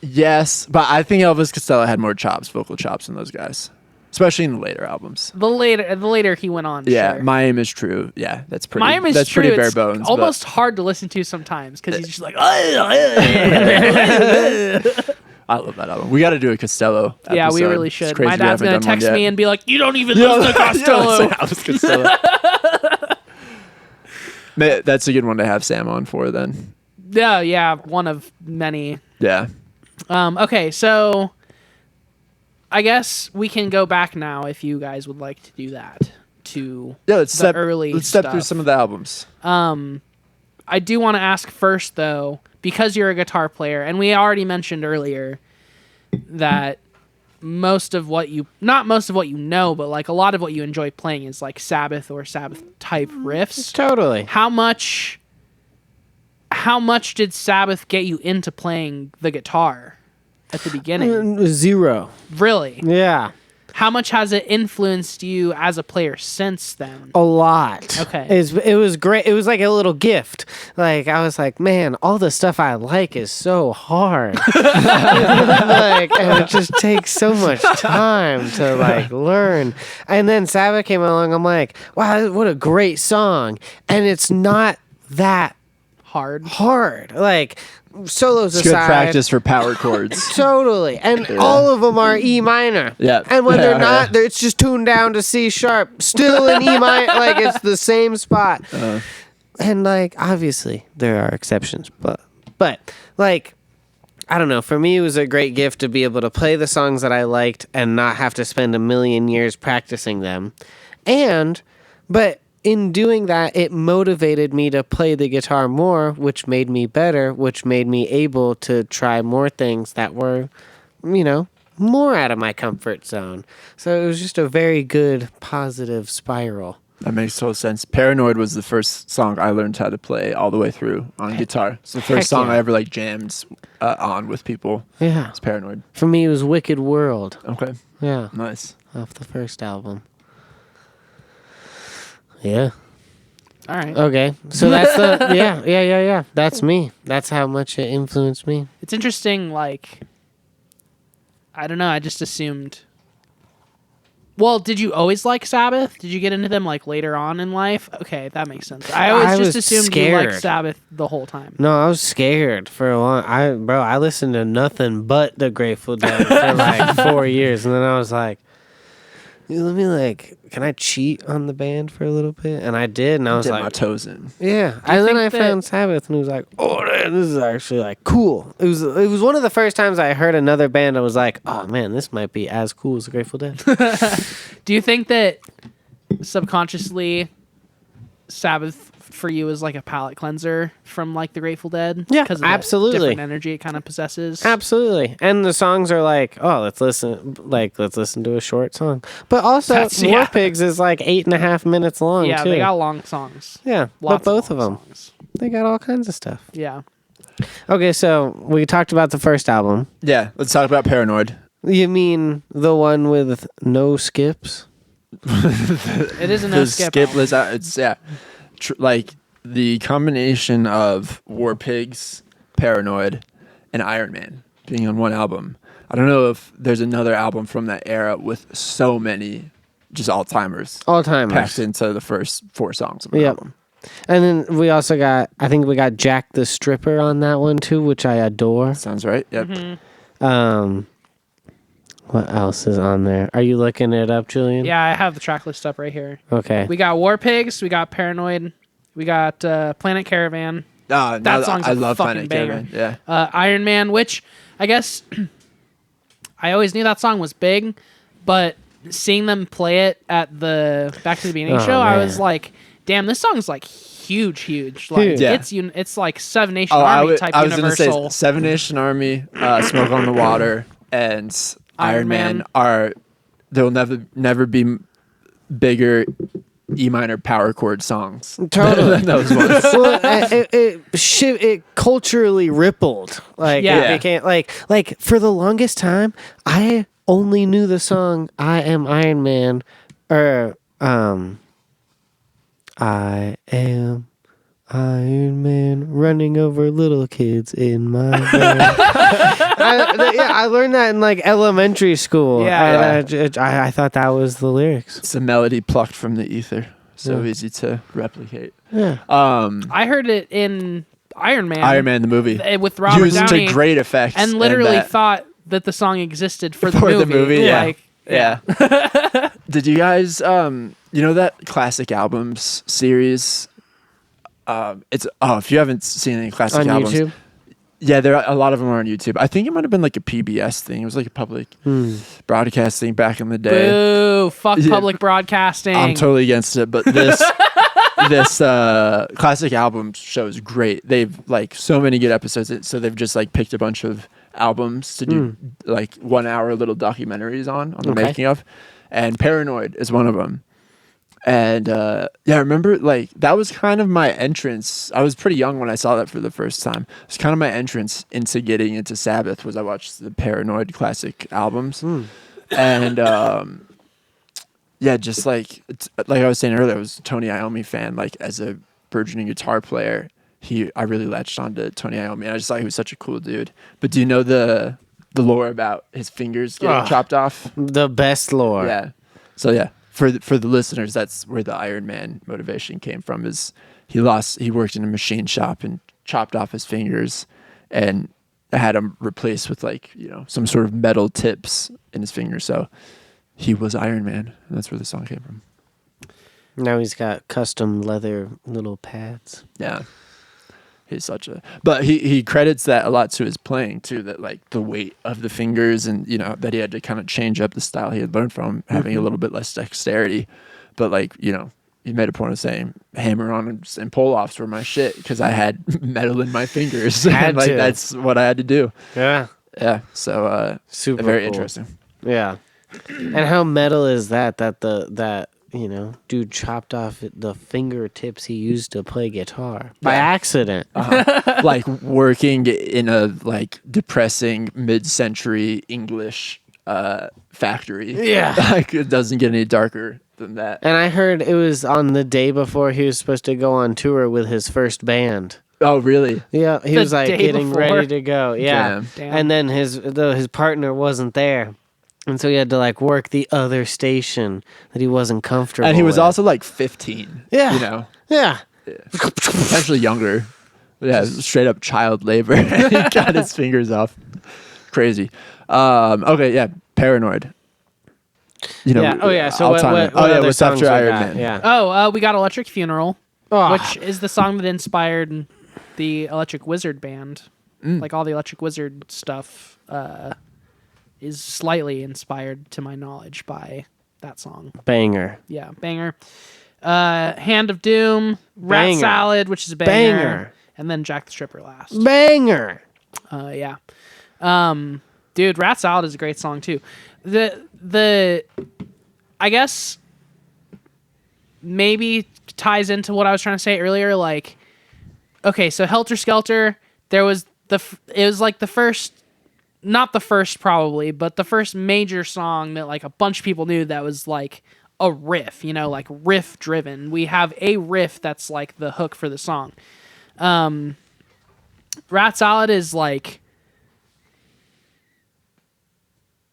Yes, but I think Elvis Costello had more chops, vocal chops than those guys, especially in the later albums. The later he went on. Yeah, sure. My Aim Is True. Yeah, that's pretty. My Aim Is that's True, pretty bare it's bones. almost hard to listen to sometimes because he's just like, I love that album. We got to do a Costello. yeah, we episode. really It's should. crazy My we dad's haven't gonna done one text yet. me and be like, "You don't even listen to Costello." Elvis Costello. That's a good one to have Sam on for then. Yeah, one of many. Yeah. Okay, so I guess we can go back now if you guys would like to do that. To Let's the early step through stuff. some of the albums. I do want to ask first, though, because you're a guitar player, and we already mentioned earlier that most of what you know, but like a lot of what you enjoy playing is like Sabbath or Sabbath type riffs. Totally. How much did Sabbath get you into playing the guitar at the beginning? 0. Really? Yeah. How much has it influenced you as a player since then? A lot. Okay. It was great. It was like a little gift. Like, I was like, man, all the stuff I like is so hard. Like, and it just takes so much time to like learn. And then Sabbath came along. I'm like, wow, what a great song. And it's not that hard. Like, solos It's good aside. practice for power chords. Totally. And all of them are E minor. Yeah. And when they're Yeah, not, it's just tuned down to C sharp. Still in E minor. Like, it's the same spot. And, like, obviously, there are exceptions. But, like, I don't know. For me, it was a great gift to be able to play the songs that I liked and not have to spend a million years practicing them. But in doing that, it motivated me to play the guitar more, which made me better, which made me able to try more things that were, more out of my comfort zone. So it was just a very good, positive spiral. That makes total sense. Paranoid was the first song I learned how to play all the way through on guitar. It's the Heck first song yeah. I ever like jammed on with people. Yeah. It's Paranoid. For me, it was Wicked World. Okay. Yeah. Nice. Off the first album. Yeah. All right. Okay. So that's the yeah. That's me. That's how much it influenced me. It's interesting, like, I don't know, I just assumed. Well, did you always like Sabbath? Did you get into them, like, later on in life? Okay, that makes sense. I always just was assumed you liked scared. Sabbath the whole time. No, I was scared for a long. I listened to nothing but the Grateful Dead for like 4 years, and then I was like, let me can I cheat on the band for a little bit? And I did, and I was Dip like, my toes in. yeah. And then think I that- found Sabbath, and it was like, oh, man, this is actually like cool. It was one of the first times I heard another band. I was like, oh man, this might be as cool as the Grateful Dead. Do you think that subconsciously Sabbath for you is like a palate cleanser from like the Grateful Dead? Yeah, because of absolutely. the different energy it kind of possesses. Absolutely. And the songs are like, oh, let's listen to a short song. But also, That's- War yeah. Pigs is like 8.5 minutes long, Yeah, too. they got long songs. yeah, Lots but both of long them. songs. They got all kinds of stuff. Yeah. Okay, so we talked about the first album. Yeah, let's talk about Paranoid. You mean the one with no skips? It is a no The skip. skip album. list, it's like the combination of War Pigs Paranoid, and Iron Man being on one album. I don't know if there's another album from that era with so many just all-timers packed into the first 4 songs of an album. And then we also got, I think we got Jack the Stripper on that one too, which I adore. Sounds right. Yep. Mm-hmm. What else is on there? Are you looking it up, Julian? Yeah, I have the track list up right here. Okay. We got War Pigs. We got Paranoid. We got Planet Caravan. That song's I a love fucking Planet banger. Caravan. Yeah. Iron Man, which I guess I always knew that song was big, but seeing them play it at the Back to the Beginning show, I was like, damn, this song's like huge. Like it's like Seven Nation Army type I was universal. Gonna say Seven Nation Army, Smoke on the Water, and Iron Man are there'll never be bigger E minor power chord songs. Totally. than those ones. Well, it culturally rippled. Like it became like for the longest time, I only knew the song "I Am Iron Man," or "I am Iron Man running over little kids in my van." I learned that in like elementary school. I thought that was the lyrics. It's a melody plucked from the ether. So easy to replicate. Yeah. I heard it in Iron Man. Iron Man the movie with Robert used Downey to great effect, and literally thought that the song existed for the movie. Yeah. Like, Did you guys you know that classic albums series? It's if you haven't seen any classic on albums, YouTube? Yeah, there are a lot of them are on YouTube. I think it might have been like a PBS thing. It was like a public broadcasting back in the day. Boo! Fuck public broadcasting. I'm totally against it, but this classic album show is great. They've like so many good episodes, so they've just like picked a bunch of albums to do like 1 hour little documentaries on the making of, and Paranoid is one of them. And I remember like that was kind of my entrance. I was pretty young when I saw that for the first time. It was kind of my entrance into getting into Sabbath was I watched the Paranoid classic albums. And just like I was saying earlier, I was a Tony Iommi fan. Like as a burgeoning guitar player, I really latched onto Tony Iommi. And I just thought he was such a cool dude. But do you know the lore about his fingers getting chopped off? The best lore. Yeah. So yeah. For the listeners, that's where the Iron Man motivation came from. Is he worked in a machine shop and chopped off his fingers, and had them replaced with some sort of metal tips in his fingers. So he was Iron Man, and that's where the song came from. Now he's got custom leather little pads. Yeah. He's but he credits that a lot to his playing too, that like the weight of the fingers and, that he had to kind of change up the style he had learned from having a little bit less dexterity. But he made a point of saying hammer-ons and pull-offs were my shit because I had metal in my fingers. And that's what I had to do. Yeah. Yeah. So, super very cool. interesting. Yeah. And how metal is that dude chopped off the fingertips he used to play guitar by accident. Like working in a depressing mid-century English factory. Yeah. Like it doesn't get any darker than that. And I heard it was on the day before he was supposed to go on tour with his first band. Oh, really? Yeah, he was getting ready to go. Yeah. Damn. And then his partner wasn't there. And so he had to work the other station that he wasn't comfortable And he was with. also 15. Yeah. Yeah. Potentially younger. Yeah, straight up child labor. He got his fingers off. Crazy. Okay, yeah. Paranoid. Yeah. Oh, yeah. So what other what's songs after we Iron got? Man? Yeah. We got Electric Funeral, Oh. which is the song that inspired the Electric Wizard band. Like all the Electric Wizard stuff is slightly inspired, to my knowledge, by that song. Banger. Yeah, banger. Hand of Doom, Rat Banger. Salad, which is a banger, and then Jack the Stripper last. Banger. Yeah. Dude, Rat Salad is a great song too. The I guess maybe ties into what I was trying to say earlier. Okay, so Helter Skelter, there was it was the first, not the first probably, but the first major song that a bunch of people knew that was a riff, riff driven. We have a riff that's the hook for the song. Rat Salad is like.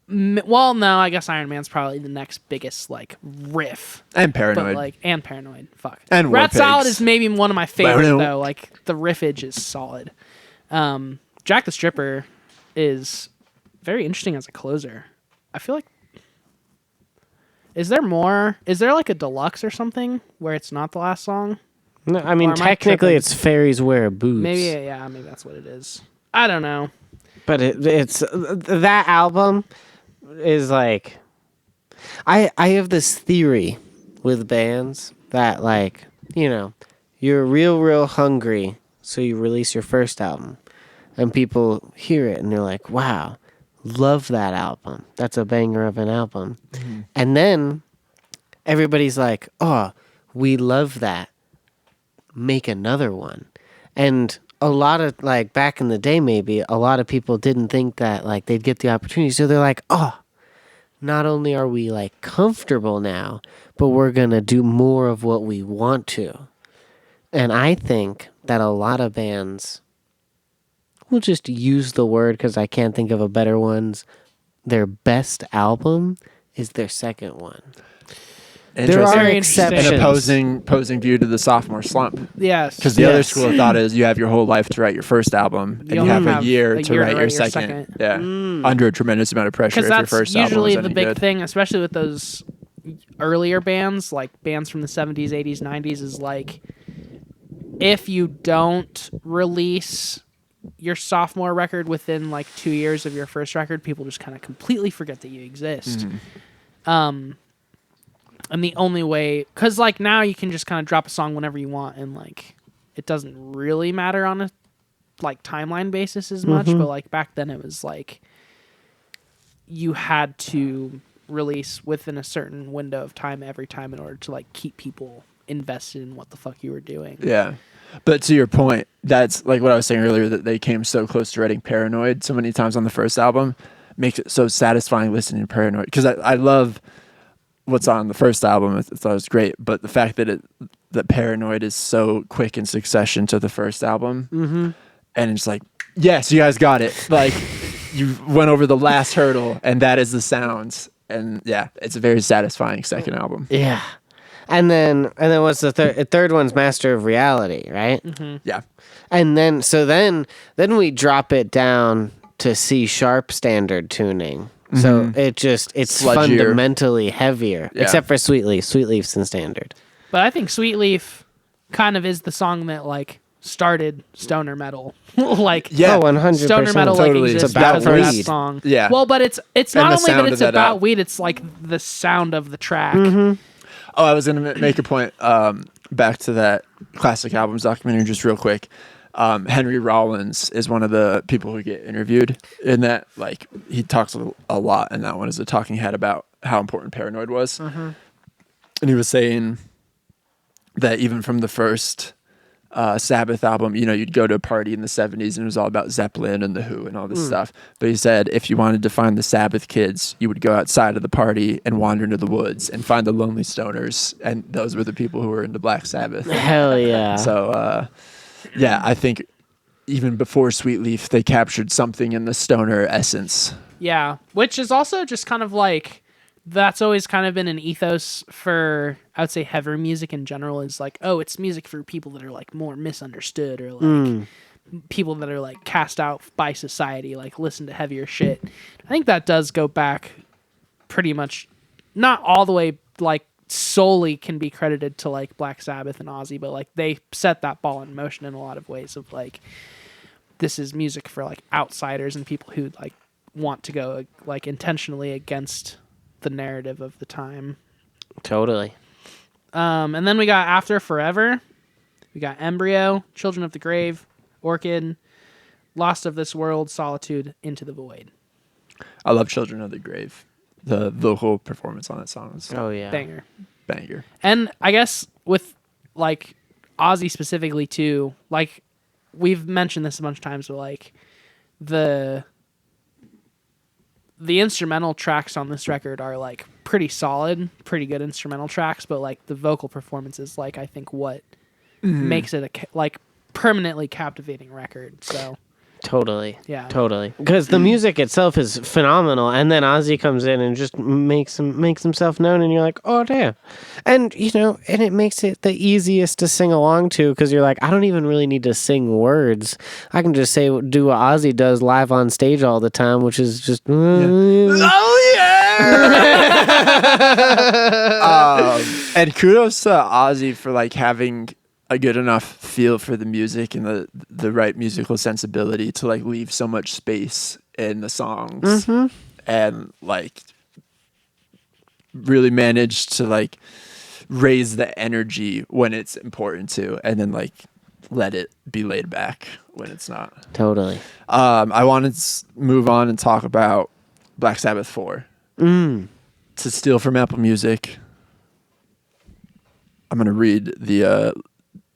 Well, no, I guess Iron Man's probably the next biggest like riff. And Paranoid. But and Paranoid. Fuck. And Rat War Salad Pigs. is maybe one of my favorite Paranoid. though. Like the riffage is solid. Jack the Stripper is very interesting as a closer. I feel like. Is there more? Is there like a deluxe or something where it's not the last song? No, I mean, Or am I technically, tripping? it's Fairies Wear Boots. Maybe that's what it is. I don't know. But it's that album is like I have this theory with bands that like, you're real hungry, so you release your first album and people hear it and they're like, wow, love that album. That's a banger of an album. Mm-hmm. And then everybody's like, oh, we love that. Make another one. And a lot of, like, back in the day, maybe, a lot of people didn't think that, like, they'd get the opportunity. So they're like, oh, not only are we, like, comfortable now, but we're going to do more of what we want to. And I think that a lot of bands, we'll just use the word because I can't think of a better one's, their best album is their second one. There are Very exceptions. An opposing view to the sophomore slump. Yes. Because the other school of thought is you have your whole life to write your first album, and you only have a have year a to year write your second. Yeah, under a tremendous amount of pressure. Because If your that's first album usually was the any big good. thing, especially with those earlier bands, like bands from the 70s, 80s, 90s, is like if you don't release your sophomore record within like 2 years of your first record, people just kind of completely forget that you exist. And the only way, because like now you can just kind of drop a song whenever you want, and like it doesn't really matter on a like timeline basis as much. But like back then, it was like you had to release within a certain window of time every time in order to like keep people invested in what the fuck you were doing. Yeah. But to your point, that's like what I was saying earlier, that they came so close to writing Paranoid so many times on the first album makes it so satisfying listening to Paranoid. Because I love what's on the first album. I thought it was great. But the fact that that Paranoid is so quick in succession to the first album. Mm-hmm. And it's like, yes, you guys got it. Like, you went over the last hurdle, and that is the sounds. And yeah, it's a very satisfying second album. Yeah. And then what's the third one's Master of Reality, right? Mm-hmm. Yeah. And then we drop it down to C sharp standard tuning. Mm-hmm. So it's Sludgier. fundamentally heavier, Yeah. except for Sweet Leaf. Sweet Leaf's in standard. But I think Sweet Leaf kind of is the song that like started stoner metal. Like Yeah. Oh, 100%. stoner metal Totally. like exists It's about because of that weed. song. Yeah. Well, but it's And not the only sound that of it's that about album. weed, it's like the sound of the track. Mm-hmm. Oh, I was going to make a point back to that classic albums documentary just real quick. Henry Rollins is one of the people who get interviewed in that. Like, he talks a lot in that one as a talking head about how important Paranoid was. Mm-hmm. And he was saying that even from the first Sabbath album, you'd go to a party in the 70s and it was all about Zeppelin and The Who and all this stuff. But he said if you wanted to find the Sabbath kids, you would go outside of the party and wander into the woods and find the lonely stoners. And those were the people who were into Black Sabbath. Hell yeah. So, yeah, I think even before Sweet Leaf, they captured something in the stoner essence. Yeah, which is also just kind of like that's always kind of been an ethos for, I would say, heavy music in general is like, oh, it's music for people that are like more misunderstood or like people that are like cast out by society, like listen to heavier shit. I think that does go back pretty much, not all the way like solely can be credited to like Black Sabbath and Ozzy, but like they set that ball in motion in a lot of ways of like, this is music for like outsiders and people who like want to go like intentionally against the narrative of the time. Totally. And then we got After Forever. We got Embryo, Children of the Grave, Orchid, Lost of This World, Solitude, Into the Void. I love Children of the Grave. The vocal performance on that song is Oh yeah. Banger. banger. And I guess with like Ozzy specifically too, like we've mentioned this a bunch of times, but like the instrumental tracks on this record are like pretty solid, pretty good instrumental tracks, but like the vocal performance is like I think what makes it a like permanently captivating record. So Totally. Yeah. Totally. Because the music itself is phenomenal, and then Ozzy comes in and just makes himself known, and you're like, oh damn. And and it makes it the easiest to sing along to, because you're like, I don't even really need to sing words. I can just do what Ozzy does live on stage all the time, which is just Oh yeah. And kudos to Ozzy for like having a good enough feel for the music and the right musical sensibility to like leave so much space in the songs, and like really managed to like raise the energy when it's important to, and then like let it be laid back when it's not. Totally. I wanted to move on and talk about Black Sabbath 4. To steal from Apple Music, I'm going to read the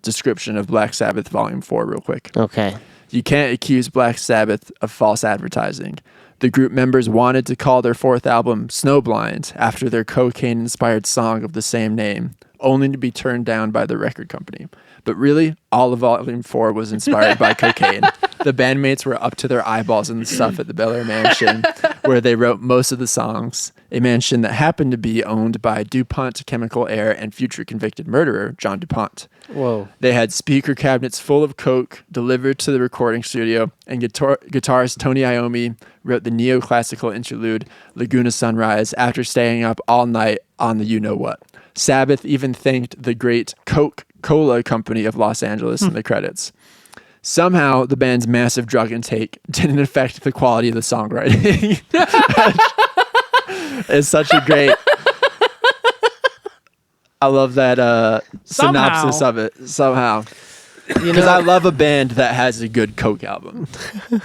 description of Black Sabbath Volume 4 real quick. Okay. You can't accuse Black Sabbath of false advertising. The group members wanted to call their fourth album Snowblind after their cocaine-inspired song of the same name, only to be turned down by the record company. But really, all of Volume 4 was inspired by cocaine. The bandmates were up to their eyeballs in the stuff at the Bel Air mansion, where they wrote most of the songs, a mansion that happened to be owned by DuPont chemical heir and future convicted murderer, John DuPont. Whoa. They had speaker cabinets full of coke delivered to the recording studio, and guitarist Tony Iommi wrote the neoclassical interlude Laguna Sunrise after staying up all night on the you-know-what. Sabbath even thanked the great Coca-Cola company of Los Angeles in the credits. Somehow, the band's massive drug intake didn't affect the quality of the songwriting. It's such a great... I love that synopsis of it. Somehow. Because I love a band that has a good Coke album.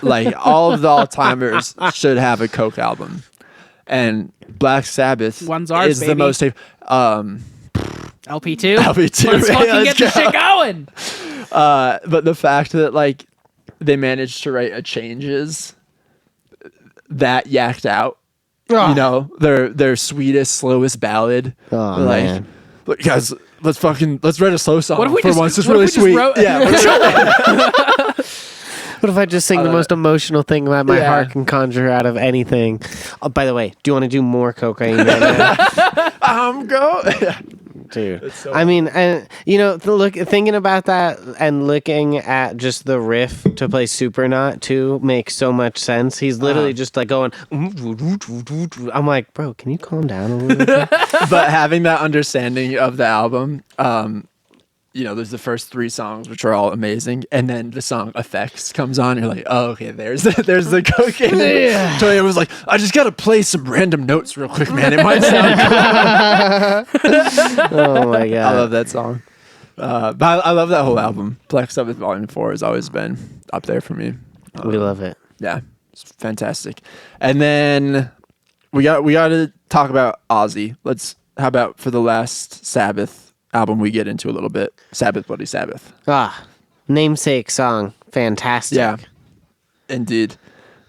Like, all of the all-timers should have a Coke album. And Black Sabbath One's ours, is baby. the most... LP2? LP2. Let's fucking Let's get this go. shit going. But the fact that, like, they managed to write a Changes that yacked out, their sweetest, slowest ballad. Oh, like, man. Look, guys, let's write a slow song What if we for just- once. It's what really if we just sweet. wrote- Yeah. What if I just sing the most emotional thing that my Yeah. heart can conjure out of anything? Oh, by the way, do you want to do more cocaine right now? I'm going. Dude, so I mean, and thinking about that and looking at just the riff to play Supernaut too makes so much sense. He's literally just like going. I'm like, bro, can you calm down a little bit? But having that understanding of the album, there's the first 3 songs, which are all amazing, and then the song Effects comes on, and you're like, oh, okay, there's the cocaine. Yeah. Toya was like, I just gotta play some random notes real quick, man. It might sound cool. Oh my god, I love that song. But I love that whole album. Black Sabbath Volume 4 has always been up there for me. We love it. Yeah, it's fantastic. And then we got to talk about Ozzy. How about for the last Sabbath album we get into a little bit, Sabbath Bloody Sabbath. Namesake song, fantastic. Yeah, indeed.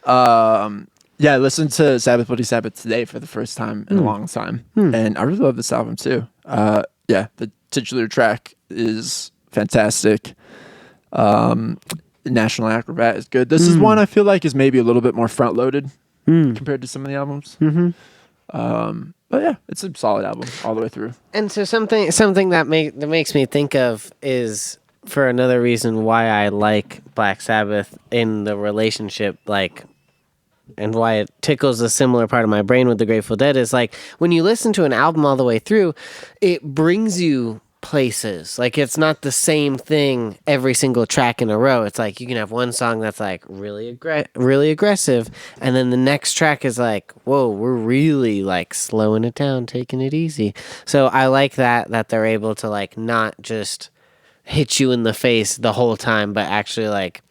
I listened to Sabbath Bloody Sabbath today for the first time in a long time, and I really love this album too. The titular track is fantastic. National Acrobat is good. This is one I feel like is maybe a little bit more front loaded compared to some of the albums. But yeah, it's a solid album all the way through. And so something that makes me think of is, for another reason why I like Black Sabbath in the relationship, like, and why it tickles a similar part of my brain with the Grateful Dead, is like when you listen to an album all the way through, it brings you places. Like, it's not the same thing every single track in a row. It's like you can have one song that's like really aggressive, and then the next track is like, whoa, we're really like slowing it down, taking it easy. So I like that they're able to like not just hit you in the face the whole time, but actually like,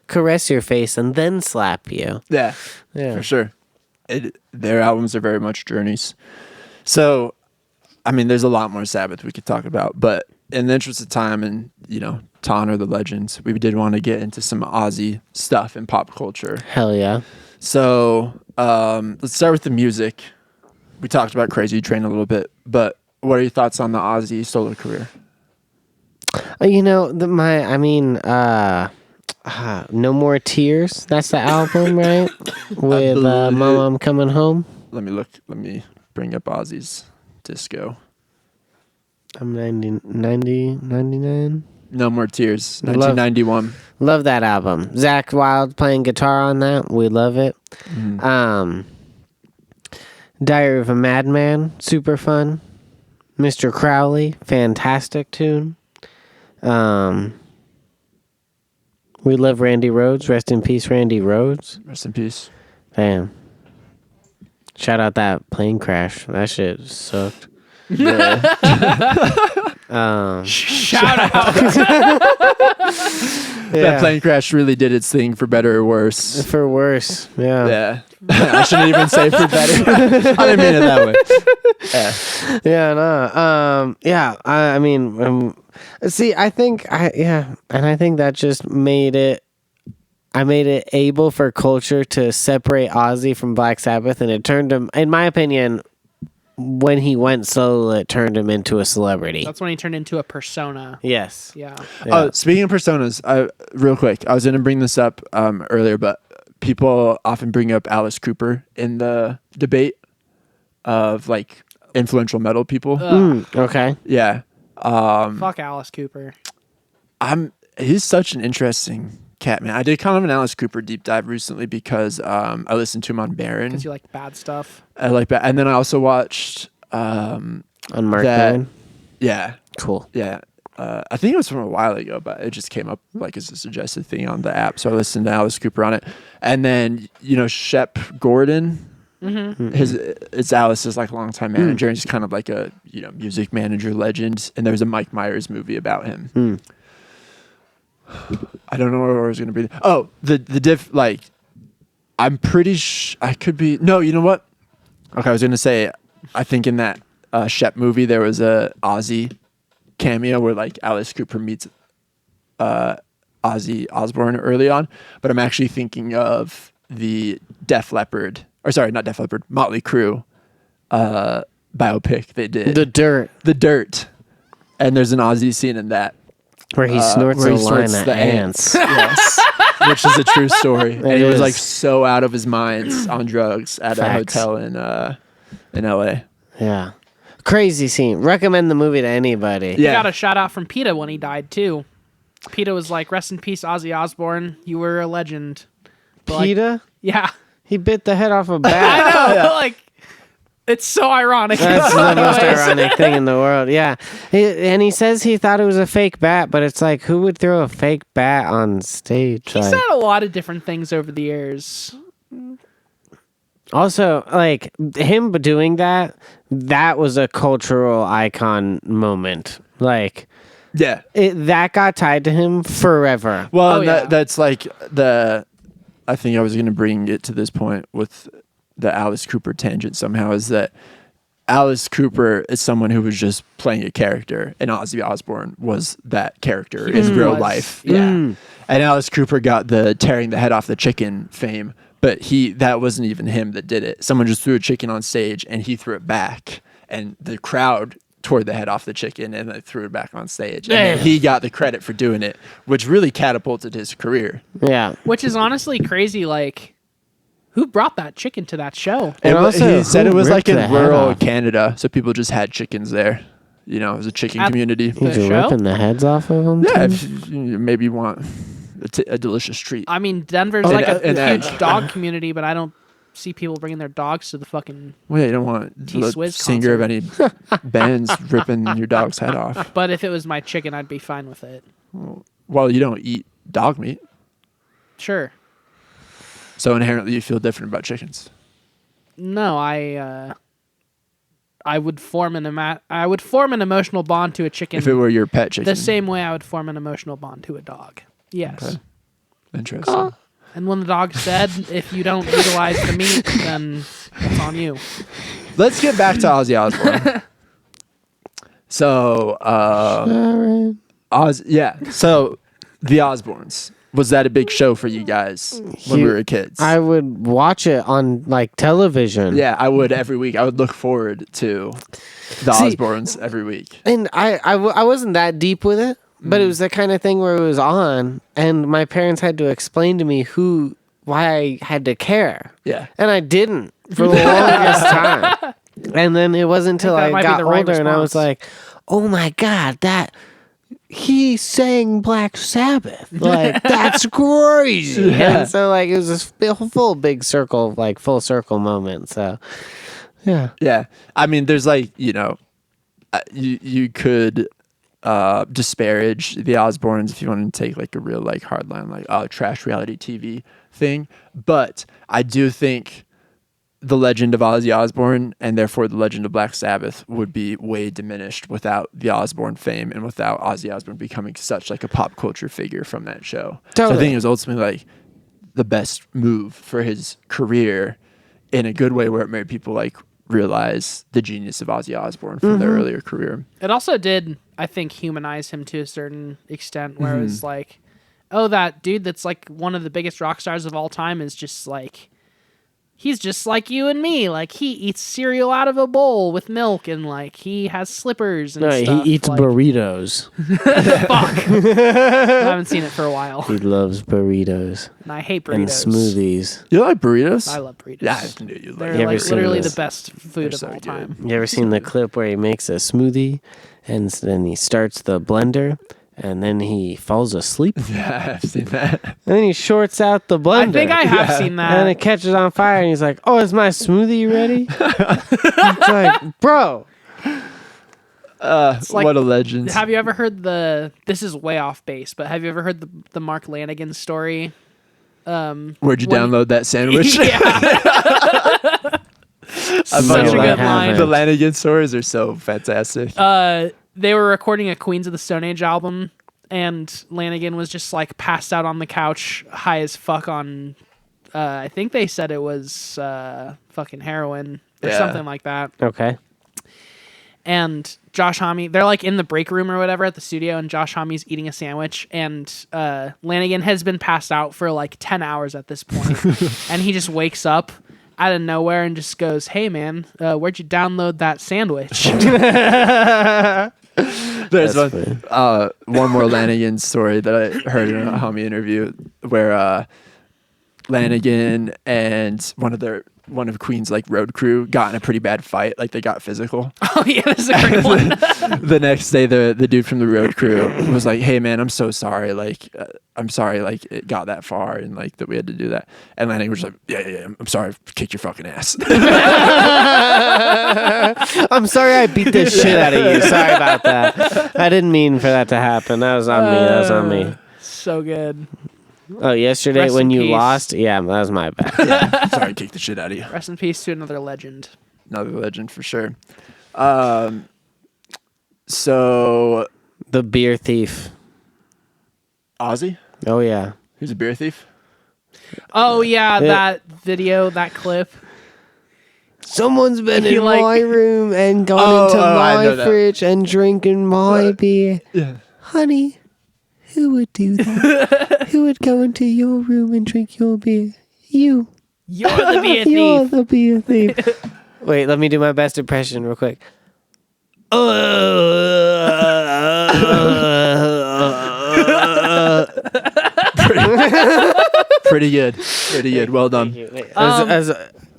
caress your face and then slap you. Yeah, for sure. Their albums are very much journeys. So I mean, there's a lot more Sabbath we could talk about, but in the interest of time and, to honor the legends, we did want to get into some Ozzy stuff in pop culture. Hell yeah. So let's start with the music. We talked about Crazy Train a little bit, but what are your thoughts on the No More Tears. That's the album, right? With Mama, I'm Coming Home. Let me bring up Ozzy's disco. I'm 99. No More Tears, 1991. Love that album. Zach Wilde playing guitar on that. We love it. Diary of a Madman, super fun. Mr. Crowley, fantastic tune. We love Randy Rhoads. Rest in peace, Randy Rhoads. Rest in peace. Damn. Shout out that plane crash. That shit sucked. Yeah. Shout out. That plane crash really did its thing for better or worse. For worse, yeah. Yeah. I shouldn't even say for better. I didn't mean it that way. Yeah. Yeah, no. Yeah, I mean, see, I think that just made it. I made it able for culture to separate Ozzy from Black Sabbath, and it turned him, in my opinion, when he went solo, it turned him into a celebrity. That's when he turned into a persona. Yes. Yeah. Oh, speaking of personas, real quick, I was going to bring this up earlier, but people often bring up Alice Cooper in the debate of like influential metal people. Okay. Yeah. Fuck Alice Cooper. He's such an interesting cat, man. I did kind of an Alice Cooper deep dive recently because I listened to him on Barron. Because you like bad stuff. I like that. And then I also watched On Mark Barron? Yeah. Cool. Yeah. I think it was from a while ago, but it just came up like as a suggested thing on the app. So I listened to Alice Cooper on it. And then, Shep Gordon, it's Alice's like longtime manager. And he's kind of like a, music manager legend. And there's a Mike Myers movie about him. I don't know where I was going to be. Oh, the diff, like, I'm pretty I could be, no, you know what? Okay, I was going to say, I think in that Shep movie, there was a Ozzy cameo where like Alice Cooper meets Ozzy Osbourne early on, but I'm actually thinking of the Motley Crue biopic they did. The Dirt. And there's an Ozzy scene in that. Where he snorts a line of ants. Yes. Which is a true story. And he was like so out of his mind on drugs at a hotel in LA. Yeah. Crazy scene. Recommend the movie to anybody. He got a shout out from PETA when he died too. PETA was like, "Rest in peace, Ozzy Osbourne. You were a legend." But PETA? Yeah. He bit the head off a bat. I know. Like, it's so ironic. That's the most ironic thing in the world. Yeah. He says he thought it was a fake bat, but it's like, who would throw a fake bat on stage? He said a lot of different things over the years. Also, like, him doing that was a cultural icon moment. Like, yeah, that got tied to him forever. Well, that's like I think I was going to bring it to this point with the Alice Cooper tangent somehow, is that Alice Cooper is someone who was just playing a character, and Ozzy Osbourne was that character in real life. Yeah. And Alice Cooper got the tearing the head off the chicken fame, but that wasn't even him that did it. Someone just threw a chicken on stage and he threw it back, and the crowd tore the head off the chicken and they threw it back on stage. And then he got the credit for doing it, which really catapulted his career. Yeah. Which is honestly crazy. Like, who brought that chicken to that show? And also, he said it was like in rural Canada, so people just had chickens there. It was a chicken community. He's ripping the heads off of them? Yeah, if you maybe want a delicious treat. I mean, Denver's like a huge dog community, but I don't see people bringing their dogs to the fucking Well, yeah, you don't want the singer of any bands ripping your dog's head off. But if it was my chicken, I'd be fine with it. Well, you don't eat dog meat. Sure. So inherently you feel different about chickens. No, I would form an emotional bond to a chicken if it were your pet chicken. the same way I would form an emotional bond to a dog. Yes. Okay. Interesting. And when the dog's dead, if you don't utilize the meat, then that's on you. Let's get back to Ozzy Osbourne. So, So, the Osbournes. Was that a big show for you guys when we were kids? I would watch it on like television. Yeah, I would every week. I would look forward to the Osbournes every week. And I wasn't that deep with it, But it was the kind of thing where it was on, and my parents had to explain to me why I had to care. Yeah. And I didn't for the longest time. And then it wasn't until I might be got the right older and I was response. like, oh my God, he sang Black Sabbath. Like, that's crazy. Yeah. And so, like, it was this full big circle, like, full circle moment. So, yeah. Yeah. I mean, there's like, you could disparage the Osbournes if you want to take like a real like hard line, like trash reality TV thing. But I do think the legend of Ozzy Osbourne and therefore the legend of Black Sabbath would be way diminished without the Osbourne fame and without Ozzy Osbourne becoming such like a pop culture figure from that show. So I Totally. think it was ultimately like the best move for his career in a good way where it made people like realize the genius of Ozzy Osbourne from their earlier career. It also did, I think, humanize him to a certain extent, where it was like, oh, that dude that's like one of the biggest rock stars of all time is just like, he's just like you and me. Like, he eats cereal out of a bowl with milk, and like he has slippers and No, stuff. he eats like, burritos. Fuck. I haven't seen it for a while, He loves burritos and I hate and burritos. smoothies. You like burritos? I love burritos. Yeah, I knew you They're like You ever like seen literally this? the best food They're of so all good. time. You ever seen the clip where he makes a smoothie and then he starts the blender and then he falls asleep? Yeah, I've seen that. And then he shorts out the blender. I think I have seen And then that. it catches on fire, and he's like, "Oh, is my smoothie ready?" It's like, bro, like- What a legend. Have you ever heard this is way off base, but have you ever heard the Mark Lanigan story? Where'd you when- download that sandwich? Yeah. I No, fucking a good love line. The Lanigan stories are so fantastic. They were recording a Queens of the Stone Age album, and Lanigan was just like passed out on the couch, high as fuck on, I think they said it was fucking heroin or Yeah. something like that. okay. And Josh Homme, they're like in the break room or whatever at the studio, and Josh Homme's eating a sandwich, and Lanigan has been passed out for like 10 hours at this point. And he just wakes up out of nowhere and just goes, "Hey man, where'd you download that sandwich?" There's That's one more Lanigan story that I heard in a homie interview where Lanigan and one of Queen's like road crew got in a pretty bad fight. Like they got physical. Oh yeah, this is a great one. The next day, the dude from the road crew was like, "Hey man, I'm so sorry. Like, I'm sorry. Like it got that far and like that we had to do that." And Lanigan was like, "Yeah. I'm sorry. I kicked your fucking ass." I'm sorry I beat the shit out of you. Sorry about that. I didn't mean for that to happen. That was on me. So good. Oh, yesterday Rest when in you peace. lost? Yeah, that was my bad. Sorry, I kicked the shit out of you. Rest in peace to another legend. Another legend for sure. So The beer thief. Ozzy, Oh, yeah. who's a beer thief? Oh yeah, Yeah. that video, that clip. Someone's been He, in like- my room and gone Oh, into I know my that. fridge and drinking my beer. Yeah. Honey, who would do that? Who would go into your room and drink your beer? You. You're the beer You're thief. the beer thief. Wait, let me do my best impression real quick. Pretty good. Pretty good. Well done. As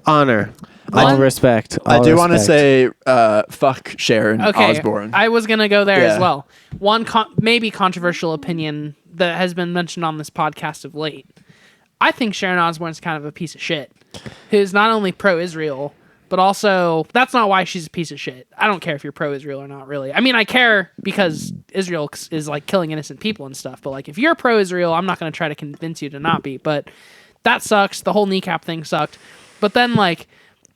honor. All One- respect. I do want to respect. say, fuck Sharon Okay, Osbourne. I was gonna go there Yeah. as well. One maybe controversial opinion that has been mentioned on this podcast of late. I think Sharon Osbourne's kind of a piece of shit, who's not only pro-Israel, but also that's not why she's a piece of shit. I don't care if you're pro-Israel or not, really. I mean, I care because Israel is like killing innocent people and stuff. But like, if you're pro-Israel, I'm not gonna try to convince you to not be. But that sucks. The whole kneecap thing sucked. But then like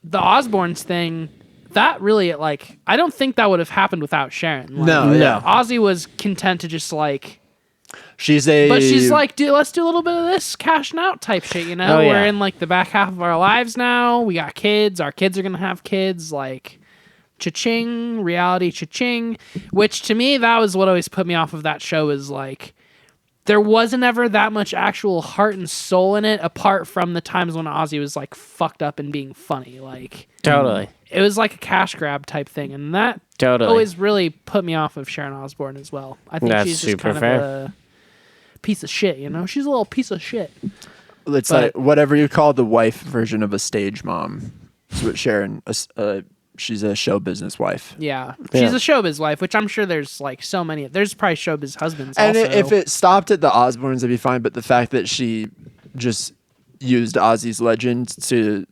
the Osbournes thing, that really like I don't think that would have happened without Sharon. Like, No, yeah. Ozzy was content to just like, She's a. but she's like, let's do a little bit of this cashing out type shit, you know? Oh, yeah. We're in like the back half of our lives now. We got kids. Our kids are gonna have kids. Like, cha-ching, reality cha-ching. Which to me, that was what always put me off of that show. Is like, there wasn't ever that much actual heart and soul in it, apart from the times when Ozzy was like fucked up and being funny. Like Totally. it was like a cash grab type thing, and that always really put me off of Sharon Osbourne as well. I think That's she's just super kind fair. of a piece of shit. You know, she's a little piece of shit. It's like whatever you call the wife version of a stage mom. That's what Sharon. She's a show business wife. Yeah, she's a showbiz wife, which I'm sure there's like so many. There's probably showbiz husbands. And also. if it stopped at the Osbournes, it'd be fine. But the fact that she just used Ozzy's legend to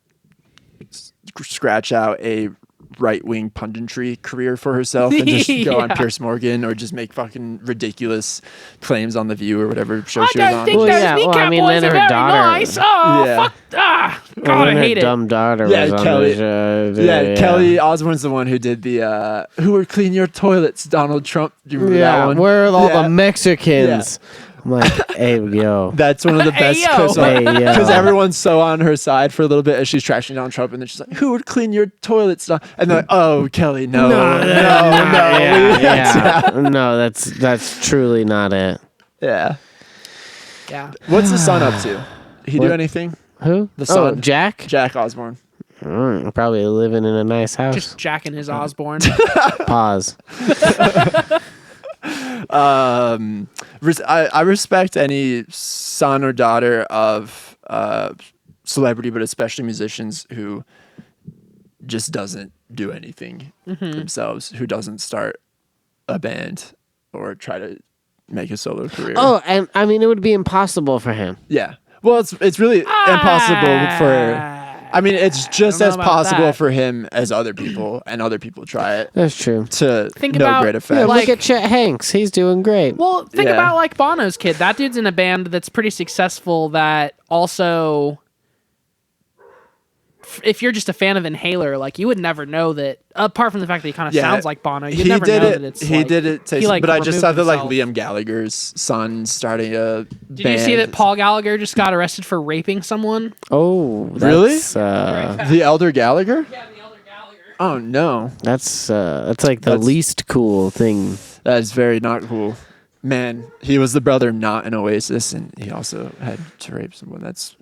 scratch out a right-wing punditry career for herself and just go on Piers Morgan or just make fucking ridiculous claims on The View or whatever show she was on. think those kneecap boys are very nice. Oh, Yeah. fuck. God, I hate her it. dumb daughter Yeah, was Kelly. on the show. Yeah, Kelly Osbourne's the one who did the "Who would clean your toilets?" Donald Trump. Do you remember that one? Where are all Yeah. the Mexicans? I'm like, hey, yo. That's one of the best yo. clips Hey, yo. because everyone's so on her side for a little bit as she's trashing Donald Trump, and then she's like, "Who would clean your toilets?" And they're like, "Oh, Kelly, no. Yeah. No, that's truly not it. Yeah. Yeah. What's the son up to? He do anything? Who? The son. Jack? Jack Osbourne. Probably living in a nice house. Just jacking his Osbourne. Pause. I respect any son or daughter of celebrity, but especially musicians who just doesn't do anything themselves, who doesn't start a band or try to make a solo career. Oh, and I mean, it would be impossible for him. Yeah. Well, it's really impossible for. I mean, it's just don't know as about possible that. for him as other people, and other people try it That's true. to Think no about, great Yeah, effect. like- look at Chet Hanks. He's doing great. Well, think Yeah. about like Bono's kid. That dude's in a band that's pretty successful that also, if you're just a fan of Inhaler, like you would never know that, apart from the fact that he kind of sounds like Bono, you'd never know that it's He like, did it. he, like, but I just saw removed that like himself. Liam Gallagher's son starting a Did you see that Paul Gallagher just got arrested for raping someone? Oh, Really? that's, the Elder Gallagher? Yeah, the elder Gallagher. Oh no, that's like the That's- least cool thing. that is very not cool. Man, he was the brother not in Oasis, and he also had to rape someone. That's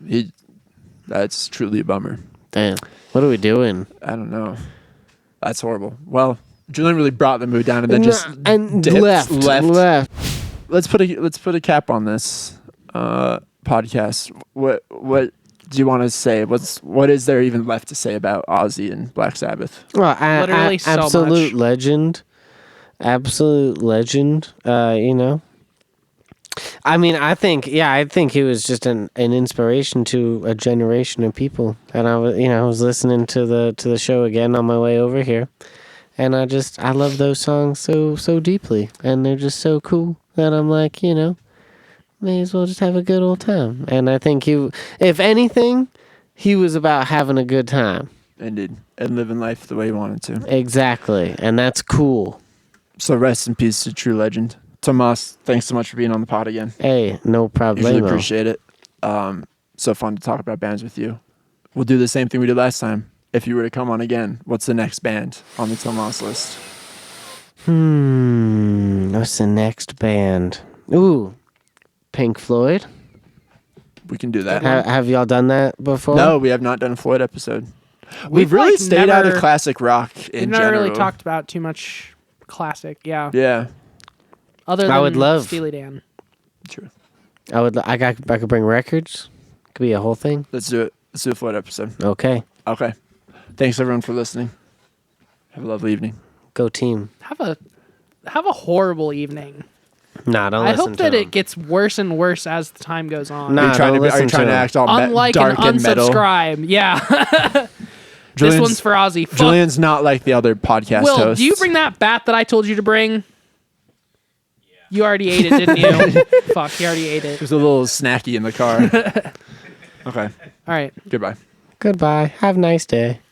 truly a bummer. Damn. What are we doing? I don't know. That's horrible. Well, Julian really brought the mood down and then just and dipped, left. Let's put a cap on this podcast. What do you want to say? What is there even left to say about Ozzy and Black Sabbath? Well, Literally so absolute much. legend. Absolute legend. You know. I mean, I think he was just an inspiration to a generation of people. And I was listening to the show again on my way over here, and I love those songs so deeply, and they're just so cool that I'm like, may as well just have a good old time. And I think if anything, he was about having a good time. Indeed, and living life the way he wanted to. Exactly, and that's cool. So rest in peace to true legend. Tomas, thanks so much for being on the pod again. Hey, no problem. Usually appreciate it. So fun to talk about bands with you. We'll do the same thing we did last time. If you were to come on again, what's the next band on the Tomas list? What's the next band? Ooh, Pink Floyd. We can do that. Have y'all done that before? No, we have not done a Floyd episode. We've really like stayed out of never- classic rock We've in never general. really talked about too much classic. Yeah. Yeah, Other than I would love- Steely Dan. true. I could bring records. Could be a whole thing. Let's do it. Let's do a Floyd episode. Okay, Okay. Thanks everyone for listening. Have a lovely evening. go team. Have a horrible evening. Nah, don't I listen hope to that them. it gets worse and worse as the time goes on. Nah, Are you trying don't to listen to act them. all Unlike dark an and metal? unsubscribe. Yeah. This Julian's- one's for Ozzy. Fuck. Julian's not like the other podcast Will, hosts. do you bring that bat that I told you to bring? Yeah. You already ate it, didn't you? Fuck, you already ate it. There's a little snacky in the car. Okay. All right. Goodbye. Goodbye. Have a nice day.